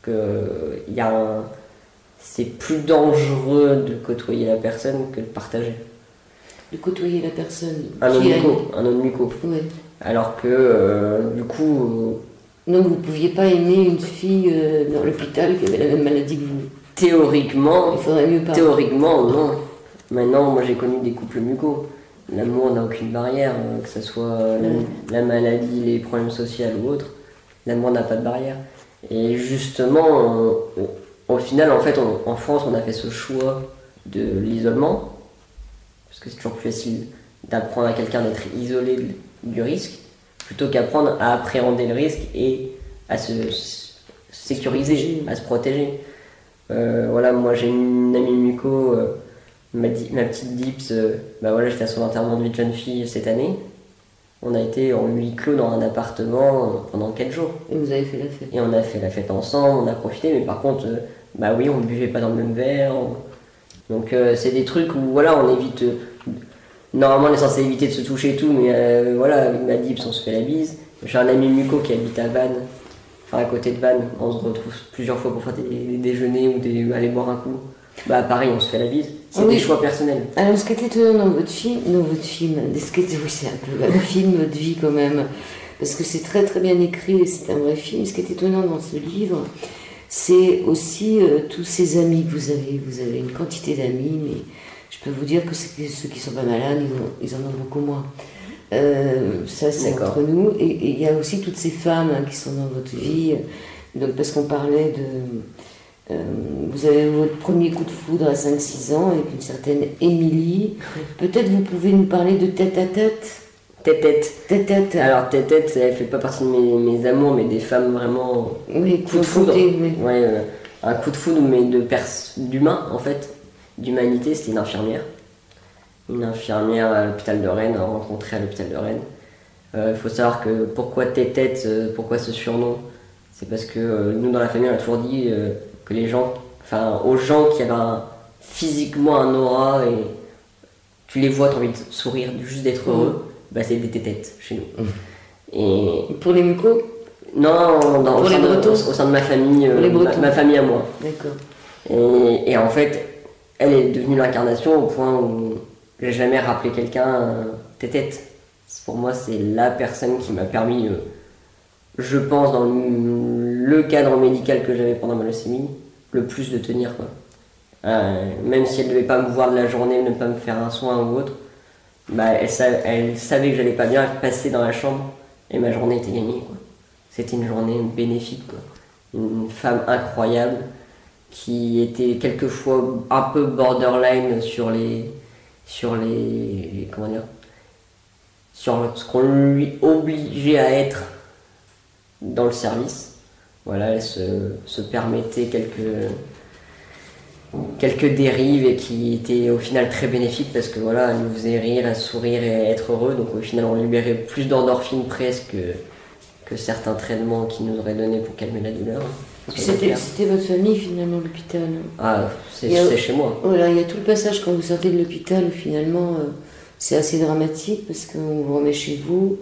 Speaker 2: que c'est plus dangereux de côtoyer la personne que de partager.
Speaker 1: De côtoyer la personne.
Speaker 2: Un autre muco.
Speaker 1: Ouais.
Speaker 2: Alors que, du coup...
Speaker 1: Donc vous ne pouviez pas aimer une fille dans l'hôpital qui avait la même maladie que vous?
Speaker 2: Théoriquement,
Speaker 1: il faudrait mieux pas.
Speaker 2: Théoriquement, non. Maintenant, moi j'ai connu des couples mucos. L'amour n'a aucune barrière, que ce soit la maladie, les problèmes sociaux ou autres. L'amour n'a pas de barrière. Et justement, au final, en fait, en France, on a fait ce choix de l'isolement. Parce que c'est toujours plus facile d'apprendre à quelqu'un d'être isolé du risque, plutôt qu'apprendre à appréhender le risque et à se sécuriser, à se protéger. Voilà, moi j'ai une amie muco, ma petite Dips, j'étais à son enterrement de vie de jeune fille cette année. On a été en huis clos dans un appartement pendant 4 jours.
Speaker 1: Et vous avez fait la fête?
Speaker 2: Et on a fait la fête ensemble, on a profité, mais par contre, oui, on ne buvait pas dans le même verre. Donc c'est des trucs où voilà, on évite... Normalement on est censé éviter de se toucher et tout, mais avec ma Dips on se fait la bise. J'ai un ami muco qui habite à Vannes, à côté de Vannes, on se retrouve plusieurs fois pour faire des déjeuners ou aller boire un coup. Pareil, on se fait la bise. C'est des choix personnels.
Speaker 1: Alors ce qui est étonnant dans votre film, c'est un peu un film de vie quand même, parce que c'est très très bien écrit et c'est un vrai film. Ce qui est étonnant dans ce livre, c'est aussi tous ces amis que vous avez. Vous avez une quantité d'amis, mais je peux vous dire que ceux qui sont pas malades, ils en ont beaucoup moins. Ça c'est entre nous. Et il y a aussi toutes ces femmes qui sont dans votre vie. Donc parce qu'on parlait de... vous avez votre premier coup de foudre à 5-6 ans avec une certaine Émilie. Peut-être vous pouvez nous parler de tête à tête.
Speaker 2: Tête-tête. Alors tête-tête, elle fait pas partie de mes amours, mais des femmes vraiment...
Speaker 1: Oui,
Speaker 2: coup de foudre.
Speaker 1: Oui.
Speaker 2: Ouais, un coup de foudre, mais d'humain en fait. D'humanité, c'était une infirmière. Une infirmière à l'hôpital de Rennes, rencontrée à l'hôpital de Rennes. Il faut savoir que pourquoi tête-tête, pourquoi ce surnom, c'est parce que nous dans la famille on a toujours dit que aux gens qui avaient physiquement un aura et tu les vois, tu as envie de sourire, juste d'être heureux, c'est des têtes chez nous. Et
Speaker 1: pour les mucos?
Speaker 2: Non, au sein de ma famille, ma famille à moi.
Speaker 1: D'accord.
Speaker 2: Et en fait, elle est devenue l'incarnation au point où j'ai jamais rappelé quelqu'un tête. Pour moi, c'est la personne qui m'a permis, je pense, dans le cadre médical que j'avais pendant ma leucémie, le plus de tenir, quoi. Même si elle ne devait pas me voir de la journée, ne pas me faire un soin ou autre, elle savait que j'allais pas bien, elle passait dans la chambre et ma journée était gagnée, quoi. C'était une journée bénéfique, quoi. Une femme incroyable qui était quelquefois un peu borderline sur ce qu'on lui obligeait à être dans le service. Voilà, elle se permettait quelques dérives et qui étaient au final très bénéfiques parce que voilà, elle nous faisait rire, sourire et être heureux. Donc au final, on libérait plus d'endorphines presque que certains traitements qu'ils nous auraient donnés pour calmer la douleur.
Speaker 1: C'était votre famille finalement, l'hôpital?
Speaker 2: C'est chez moi.
Speaker 1: Voilà, il y a tout le passage quand vous sortez de l'hôpital où finalement c'est assez dramatique parce qu'on vous remet chez vous.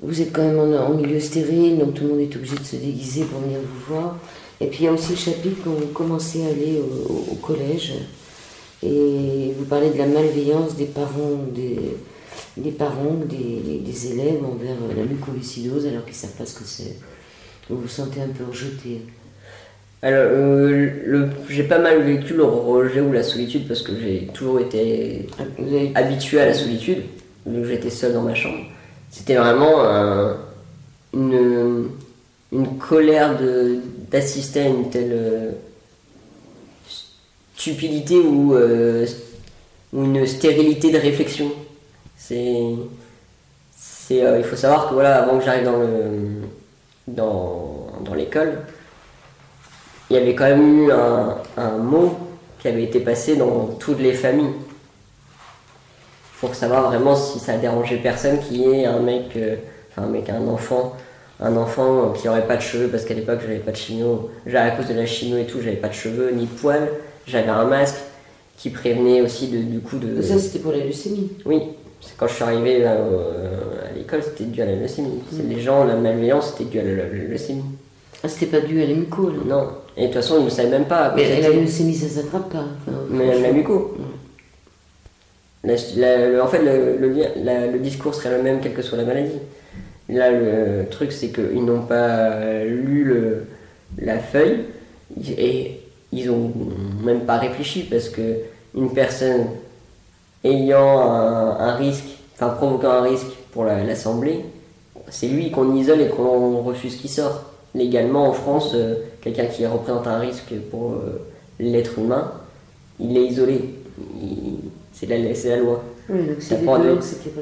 Speaker 1: Vous êtes quand même en milieu stérile, donc tout le monde est obligé de se déguiser pour venir vous voir. Et puis il y a aussi le chapitre quand vous commencez à aller au collège et vous parlez de la malveillance des parents, des parents, des élèves envers la mucoviscidose alors qu'ils ne savent pas ce que c'est. Vous vous sentez un peu rejeté.
Speaker 2: Alors, j'ai pas mal vécu le rejet ou la solitude parce que j'ai toujours été habitué à la solitude, vu que j'étais seul dans ma chambre. C'était vraiment une colère d'assister à une telle stupidité ou une stérilité de réflexion. Il faut savoir que voilà, avant que j'arrive dans l'école, il y avait quand même eu un mot qui avait été passé dans toutes les familles pour savoir vraiment si ça dérangeait personne qu'il y ait un enfant qui n'aurait pas de cheveux, parce qu'à l'époque j'avais pas de chimio, à cause de la chimio et tout, j'avais pas de cheveux ni de poils, j'avais un masque qui prévenait aussi du coup de...
Speaker 1: Ça c'était pour la leucémie.
Speaker 2: Oui, c'est quand je suis arrivé à l'école, c'était dû à la leucémie. Les gens, la malveillance, c'était dû à la leucémie.
Speaker 1: Ah, c'était pas dû à la muco là.
Speaker 2: Non, et de toute façon ils ne savaient même pas.
Speaker 1: Mais la leucémie ça s'attrape pas.
Speaker 2: Mais la muco. En fait, le discours serait le même quelle que soit la maladie. Là, le truc, c'est qu'ils n'ont pas lu la feuille et ils n'ont même pas réfléchi parce que une personne ayant un risque, provoquant un risque pour l'assemblée, c'est lui qu'on isole et qu'on refuse qu'il sorte. Légalement, en France, quelqu'un qui représente un risque pour l'être humain, il est isolé. C'est la loi.
Speaker 1: Oui,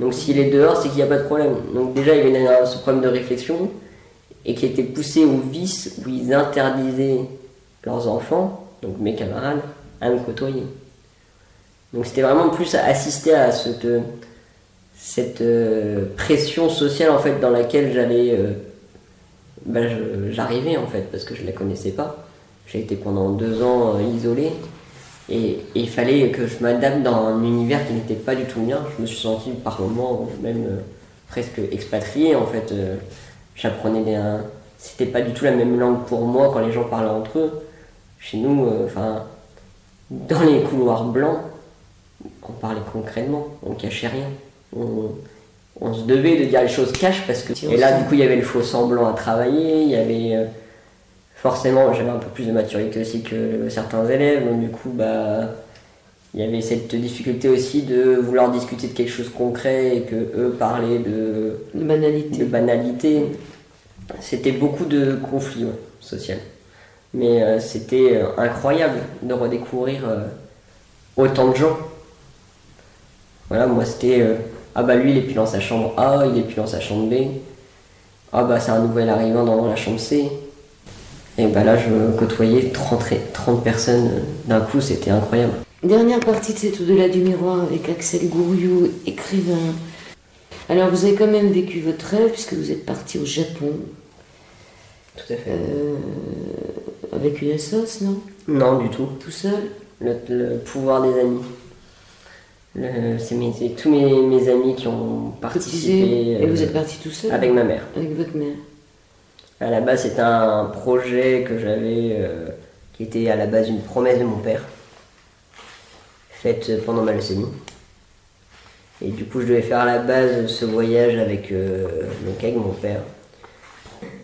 Speaker 1: donc
Speaker 2: s'il est dehors, c'est qu'il n'y a pas de problème. Donc déjà, il y avait ce problème de réflexion et qui était poussé au vice où ils interdisaient leurs enfants, donc mes camarades, à me côtoyer. Donc c'était vraiment plus à assister à cette pression sociale en fait dans laquelle j'arrivais en fait parce que je la connaissais pas. J'ai été pendant 2 ans isolé. Et il fallait que je m'adapte dans un univers qui n'était pas du tout mien. Je me suis senti par moments même presque expatrié en fait. J'apprenais c'était pas du tout la même langue pour moi quand les gens parlaient entre eux. Chez nous, dans les couloirs blancs, on parlait concrètement, on cachait rien. On se devait de dire les choses cash parce que... Et là du coup il y avait le faux semblant à travailler, il y avait... Forcément, j'avais un peu plus de maturité aussi que certains élèves, donc du coup, il y avait cette difficulté aussi de vouloir discuter de quelque chose de concret et que eux parlaient de banalité. C'était beaucoup de conflits sociaux. Mais c'était incroyable de redécouvrir autant de gens. Voilà, moi c'était lui il est plus dans sa chambre A, il est plus dans sa chambre B. C'est un nouvel arrivant dans la chambre C. Et là, je côtoyais 30 personnes d'un coup, c'était incroyable.
Speaker 1: Dernière partie de cet Au-delà du miroir avec Axel Gouriou, écrivain. Alors, vous avez quand même vécu votre rêve puisque vous êtes parti au Japon.
Speaker 2: Tout à fait.
Speaker 1: Avec une assoce, non?
Speaker 2: Non, du tout.
Speaker 1: Tout seul?
Speaker 2: Le pouvoir des amis. C'est tous mes amis qui ont participé.
Speaker 1: Et vous êtes parti tout seul?
Speaker 2: Avec ma mère.
Speaker 1: Avec votre mère.
Speaker 2: À la base, c'était un projet que j'avais, qui était à la base une promesse de mon père, faite pendant ma leucémie. Et du coup, je devais faire à la base ce voyage avec mon père.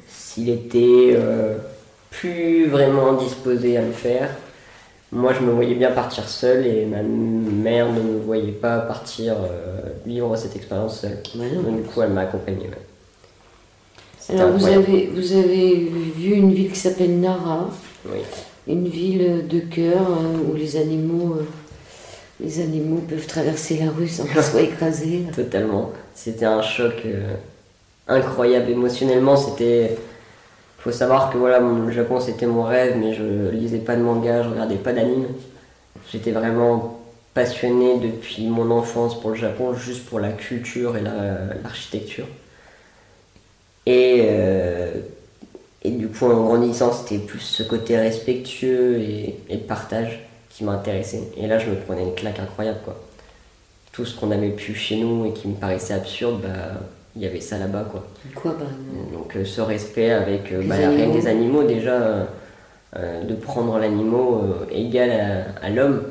Speaker 2: S'il était plus vraiment disposé à le faire, moi je me voyais bien partir seul et ma mère ne me voyait pas partir vivre cette expérience seule. Donc du coup, elle m'a accompagné. Ouais.
Speaker 1: Alors vous avez vu une ville qui s'appelle Nara,
Speaker 2: oui.
Speaker 1: Une ville de cœur où les animaux peuvent traverser la rue sans qu'ils soient écrasés.
Speaker 2: Totalement, c'était un choc incroyable émotionnellement. Faut savoir que le Japon c'était mon rêve, mais je lisais pas de manga, je regardais pas d'anime. J'étais vraiment passionné depuis mon enfance pour le Japon, juste pour la culture et l'architecture. Et du coup, en grandissant, c'était plus ce côté respectueux et de partage qui m'intéressait. Et là, je me prenais une claque incroyable, quoi. Tout ce qu'on avait pu chez nous et qui me paraissait absurde, il y avait ça là-bas, quoi.
Speaker 1: Quoi,
Speaker 2: Donc, ce respect avec rien que des animaux, déjà, de prendre l'animal égal à l'homme,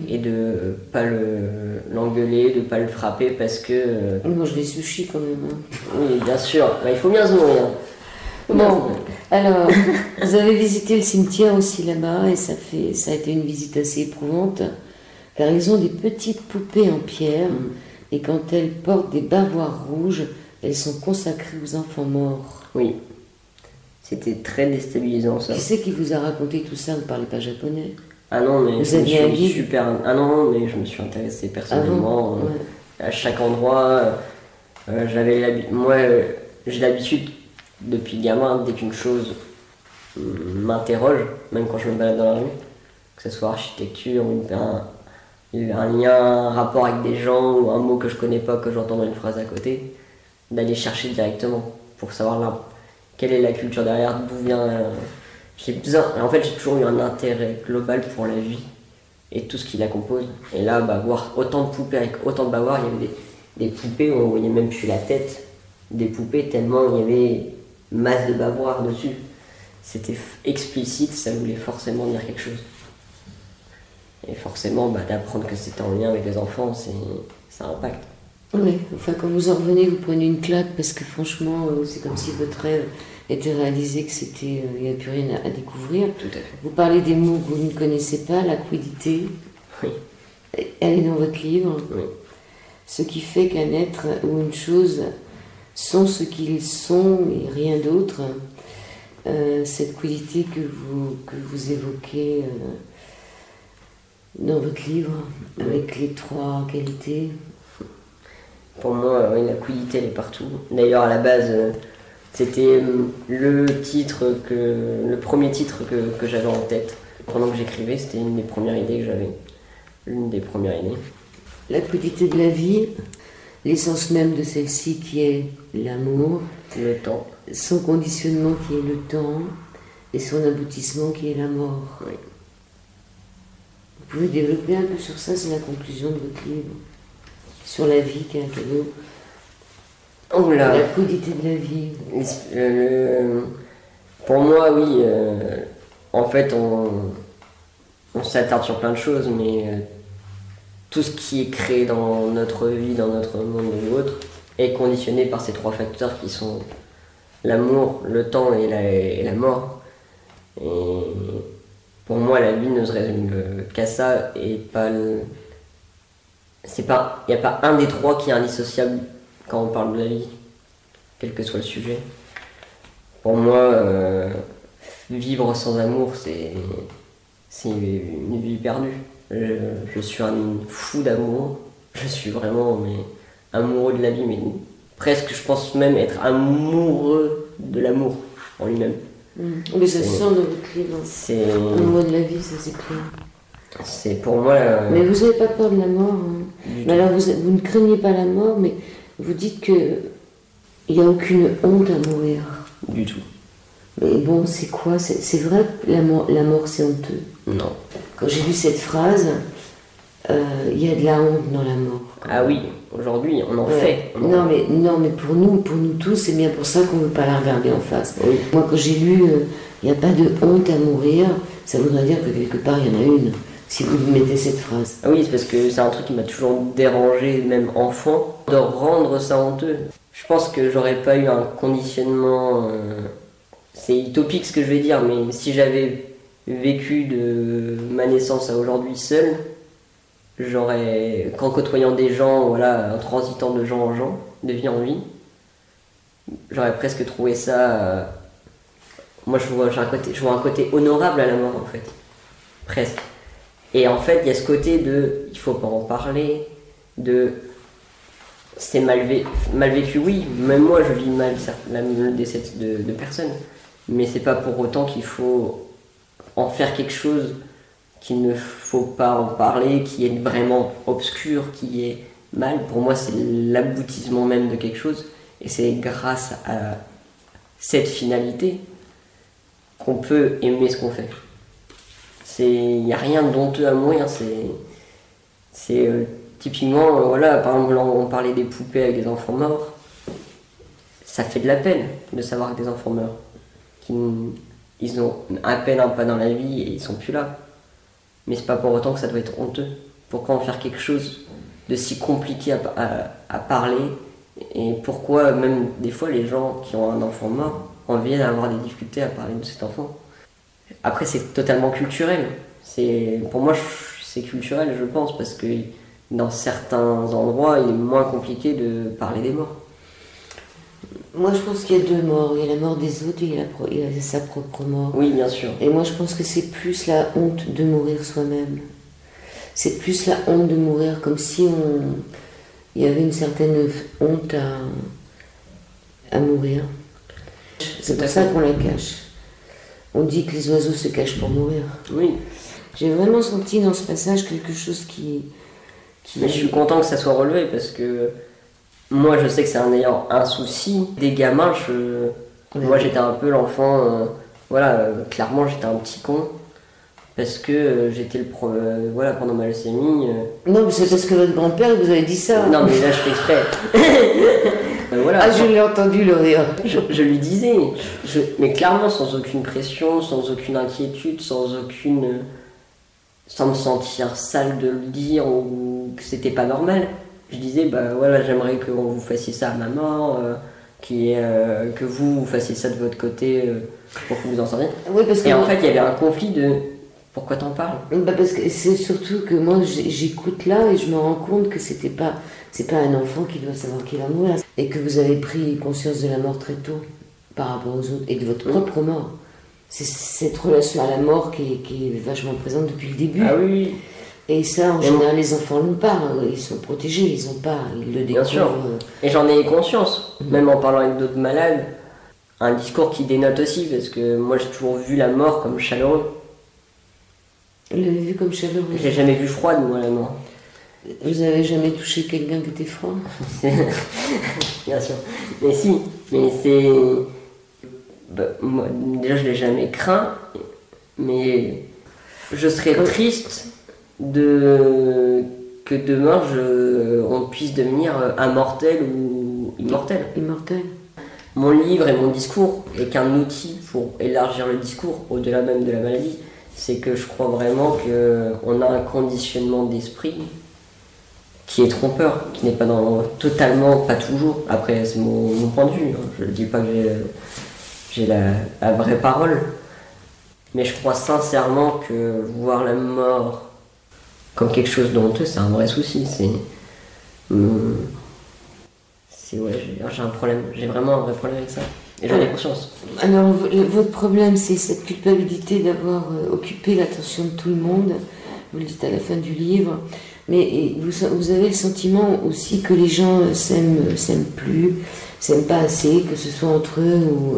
Speaker 2: et de pas l'engueuler, de pas le frapper parce que...
Speaker 1: Il mange des sushis quand même. Hein.
Speaker 2: Oui, bien sûr, bah, il faut bien se nourrir.
Speaker 1: Bon, alors, vous avez visité le cimetière aussi là-bas et ça a été une visite assez éprouvante car ils ont des petites poupées en pierre et quand elles portent des bavoirs rouges, elles sont consacrées aux enfants morts.
Speaker 2: Oui, c'était très déstabilisant ça.
Speaker 1: Qui c'est qui vous a raconté tout ça? Vous ne parlez pas japonais?
Speaker 2: Ah non, mais
Speaker 1: vous aviez un guide?
Speaker 2: Ah non, mais je me suis intéressé personnellement à chaque endroit. Moi, j'ai l'habitude depuis gamin, dès qu'une chose m'interroge, même quand je me balade dans la rue, que ce soit architecture ou un lien, un rapport avec des gens ou un mot que je connais pas, que j'entends dans une phrase à côté, d'aller chercher directement pour savoir là, quelle est la culture derrière, d'où vient. En fait, j'ai toujours eu un intérêt global pour la vie et tout ce qui la compose. Et là, voir autant de poupées avec autant de bavoirs, il y avait des poupées où on voyait même plus la tête des poupées tellement il y avait masse de bavoirs dessus. C'était explicite, ça voulait forcément dire quelque chose. Et forcément, d'apprendre que c'était en lien avec les enfants, ça impacte.
Speaker 1: Oui, enfin quand vous en revenez, vous prenez une claque parce que franchement, c'est comme si votre rêve était réalisé, que il n'y avait plus rien à découvrir.
Speaker 2: Tout à fait.
Speaker 1: Vous parlez des mots que vous ne connaissez pas, la quiddité.
Speaker 2: Oui.
Speaker 1: Elle est dans votre livre.
Speaker 2: Oui.
Speaker 1: Ce qui fait qu'un être ou une chose sont ce qu'ils sont et rien d'autre. Cette quiddité que vous évoquez dans votre livre, avec les 3 qualités.
Speaker 2: Pour moi, oui, la quiddité, elle est partout. D'ailleurs, à la base, c'était le premier titre que j'avais en tête pendant que j'écrivais. C'était une des premières idées que j'avais. L'une des premières idées.
Speaker 1: La quiddité de la vie, l'essence même de celle-ci qui est l'amour.
Speaker 2: Le temps.
Speaker 1: Son conditionnement qui est le temps et son aboutissement qui est la mort.
Speaker 2: Oui.
Speaker 1: Vous pouvez développer un peu sur ça, c'est la conclusion de votre livre. Sur la vie qui est un cadeau.
Speaker 2: Oh là.
Speaker 1: La quiddité de la vie.
Speaker 2: Pour moi, oui. En fait, on s'attarde sur plein de choses, mais tout ce qui est créé dans notre vie, dans notre monde ou autre, est conditionné par ces 3 facteurs qui sont l'amour, le temps et la mort. Et pour moi, la vie ne se résume qu'à ça et pas il n'y a pas un des 3 qui est indissociable quand on parle de la vie, quel que soit le sujet. Pour moi, vivre sans amour, c'est une vie perdue. Je suis un fou d'amour, je suis vraiment amoureux de la vie, mais presque je pense même être amoureux de l'amour en lui-même.
Speaker 1: Mais ça sent dans votre livre. Amoureux de la vie, ça c'est clair.
Speaker 2: C'est pour moi...
Speaker 1: Mais vous n'avez pas peur de la mort. Hein. Mais alors vous ne craignez pas la mort, mais vous dites qu'il n'y a aucune honte à mourir.
Speaker 2: Du tout.
Speaker 1: Mais bon, c'est quoi? C'est vrai que la mort c'est honteux?
Speaker 2: Non.
Speaker 1: Quand j'ai lu cette phrase, il y a de la honte dans la mort.
Speaker 2: Ah oui, aujourd'hui on en fait.
Speaker 1: Non mais pour nous tous, c'est bien pour ça qu'on ne veut pas la regarder en face.
Speaker 2: Oui.
Speaker 1: Moi quand j'ai lu il n'y a pas de honte à mourir, ça voudrait dire que quelque part il y en a une, si vous mettez cette phrase.
Speaker 2: Ah oui, c'est parce que c'est un truc qui m'a toujours dérangé, même enfant, de rendre ça honteux. Je pense que j'aurais pas eu un conditionnement... c'est utopique ce que je vais dire, mais si j'avais vécu de ma naissance à aujourd'hui seul, qu'en côtoyant des gens, voilà, en transitant de gens en gens, de vie en vie, j'aurais presque trouvé ça... moi je vois un côté honorable à la mort en fait, presque. Et en fait il y a ce côté de, il faut pas en parler, c'est mal vécu, oui, même moi je vis mal le décès de personnes, mais c'est pas pour autant qu'il faut en faire quelque chose qu'il ne faut pas en parler, qui est vraiment obscur, qui est mal. Pour moi c'est l'aboutissement même de quelque chose, et c'est grâce à cette finalité qu'on peut aimer ce qu'on fait. Il n'y a rien d'honteux à mourir, typiquement, voilà, par exemple, on parlait des poupées avec des enfants morts. Ça fait de la peine de savoir que des enfants meurent. Ils ont à peine un pas dans la vie et ils sont plus là. mais c'est pas pour autant que ça doit être honteux. Pourquoi en faire quelque chose de si compliqué à parler, et pourquoi même des fois les gens qui ont un enfant mort en viennent à avoir des difficultés à parler de cet enfant. Après c'est totalement culturel, pour moi c'est culturel je pense, parce que dans certains endroits il est moins compliqué de parler des morts.
Speaker 1: Moi, je pense qu'il y a deux morts. Il y a la mort des autres et il y a sa propre mort.
Speaker 2: Oui, bien sûr.
Speaker 1: Et moi, je pense que c'est plus la honte de mourir soi-même. C'est plus la honte de mourir, comme si il y avait une certaine honte à mourir. C'est pour ça qu'on la cache. On dit que les oiseaux se cachent pour mourir.
Speaker 2: Oui.
Speaker 1: J'ai vraiment senti dans ce passage quelque chose qui...
Speaker 2: Mais je suis content que ça soit relevé, parce que moi je sais que c'est en ayant un souci des gamins, moi j'étais un peu l'enfant, clairement j'étais un petit con, parce que j'étais pendant ma leucémie.
Speaker 1: Non, mais c'est parce que votre grand-père vous avait dit ça.
Speaker 2: Non, mais là je fais exprès.
Speaker 1: Ah, je l'ai entendu le rire.
Speaker 2: Je lui disais, mais clairement sans aucune pression, sans aucune inquiétude, sans me sentir sale de le dire ou que c'était pas normal. Je disais, j'aimerais que vous fassiez ça à maman, que vous fassiez ça de votre côté pour que vous en sortiez.
Speaker 1: Oui, parce que
Speaker 2: en fait, il y avait un conflit de pourquoi t'en parles.
Speaker 1: Parce que c'est surtout que moi, j'écoute là et je me rends compte que c'est pas un enfant qui doit savoir qu'il va mourir. Et que vous avez pris conscience de la mort très tôt par rapport aux autres et de votre propre mort. C'est cette relation à la mort qui est vachement présente depuis le début.
Speaker 2: Ah oui.
Speaker 1: Et ça, en général, les enfants l'ont pas. Ils sont protégés, ils le découvrent.
Speaker 2: Bien sûr. Et j'en ai conscience, même en parlant avec d'autres malades. Un discours qui dénote aussi, parce que moi j'ai toujours vu la mort comme chaleureux.
Speaker 1: Vous l'avez vu comme chaleureux?
Speaker 2: J'ai jamais vu froide, moi, la mort.
Speaker 1: Vous avez jamais touché quelqu'un qui était froid?
Speaker 2: Bien sûr. Mais si, mais c'est... moi, déjà, je l'ai jamais craint, mais je serais triste que demain on puisse devenir immortel ou immortel.
Speaker 1: Immortel.
Speaker 2: Mon livre et mon discours est qu'un outil pour élargir le discours au-delà même de la maladie. C'est que je crois vraiment qu'on a un conditionnement d'esprit qui est trompeur, qui n'est pas totalement, pas toujours. Après, c'est mon point de vue, hein. Je ne dis pas que j'ai la vraie parole. Mais je crois sincèrement que voir la mort comme quelque chose de honteux, c'est un vrai souci. J'ai un problème, j'ai vraiment un vrai problème avec ça. Et j'en ai conscience.
Speaker 1: Alors, votre problème, c'est cette culpabilité d'avoir occupé l'attention de tout le monde. Vous le dites à la fin du livre. Mais vous avez le sentiment aussi que les gens s'aiment plus, s'aiment pas assez, que ce soit entre eux ou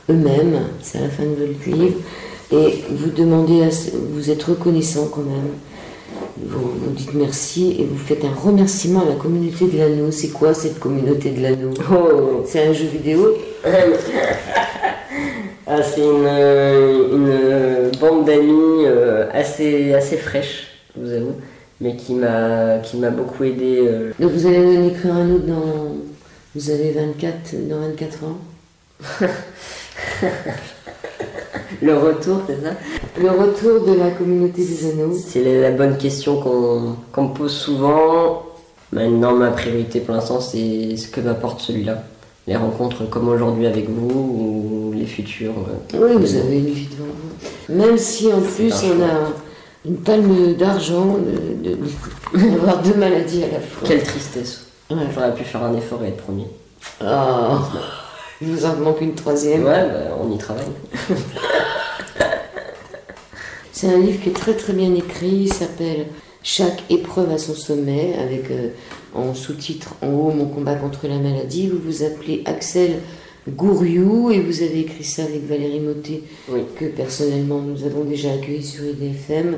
Speaker 1: eux-mêmes. C'est à la fin de votre livre. Et vous demandez, vous êtes reconnaissant quand même. Vous dites merci et vous faites un remerciement à la communauté de l'anneau. C'est quoi cette communauté de l'anneau? C'est un jeu vidéo?
Speaker 2: C'est une bande d'amis assez fraîche, je vous avoue, mais qui m'a beaucoup aidé.
Speaker 1: Donc vous allez en écrire un autre vous avez 24 ans?
Speaker 2: Le retour, c'est ça?
Speaker 1: Le retour de la communauté des anneaux. C'est
Speaker 2: la bonne question qu'on me pose souvent. Maintenant, ma priorité pour l'instant, c'est ce que m'apporte celui-là. Les rencontres comme aujourd'hui avec vous ou les futurs.
Speaker 1: Oui, vous avez une vie devant vous. Même si en plus on a une palme d'argent d'avoir deux maladies à la fois.
Speaker 2: Quelle tristesse.
Speaker 1: Ouais.
Speaker 2: J'aurais pu faire un effort et être premier.
Speaker 1: Oh, il vous en manque une troisième.
Speaker 2: Ouais, on y travaille.
Speaker 1: C'est un livre qui est très très bien écrit. Il s'appelle Chaque épreuve a son sommet, avec en sous-titre en haut Mon combat contre la maladie. Vous vous appelez Axel Gouriou et vous avez écrit ça avec Valérie Mottet,
Speaker 2: oui,
Speaker 1: que personnellement nous avons déjà accueilli sur IDFM,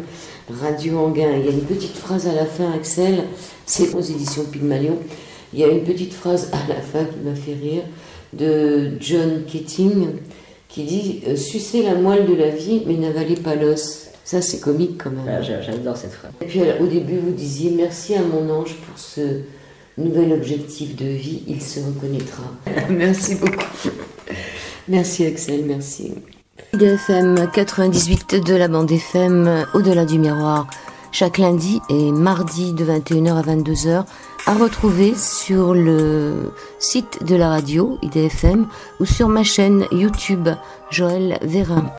Speaker 1: Radio Anguin. Il y a une petite phrase à la fin, Axel, c'est aux éditions Pygmalion. Il y a une petite phrase à la fin qui m'a fait rire, de John Keating, qui dit « Sucez la moelle de la vie, mais n'avalez pas l'os ». Ça, c'est comique quand même.
Speaker 2: Ah, j'adore cette phrase.
Speaker 1: Et puis au début, vous disiez « Merci à mon ange pour ce nouvel objectif de vie, il se reconnaîtra ». Merci beaucoup. Merci Axel, merci. IDFM 98 de la bande FM Au-delà du miroir, chaque lundi et mardi de 21h à 22h, à retrouver sur le site de la radio IDFM ou sur ma chaîne YouTube Joël Vérin.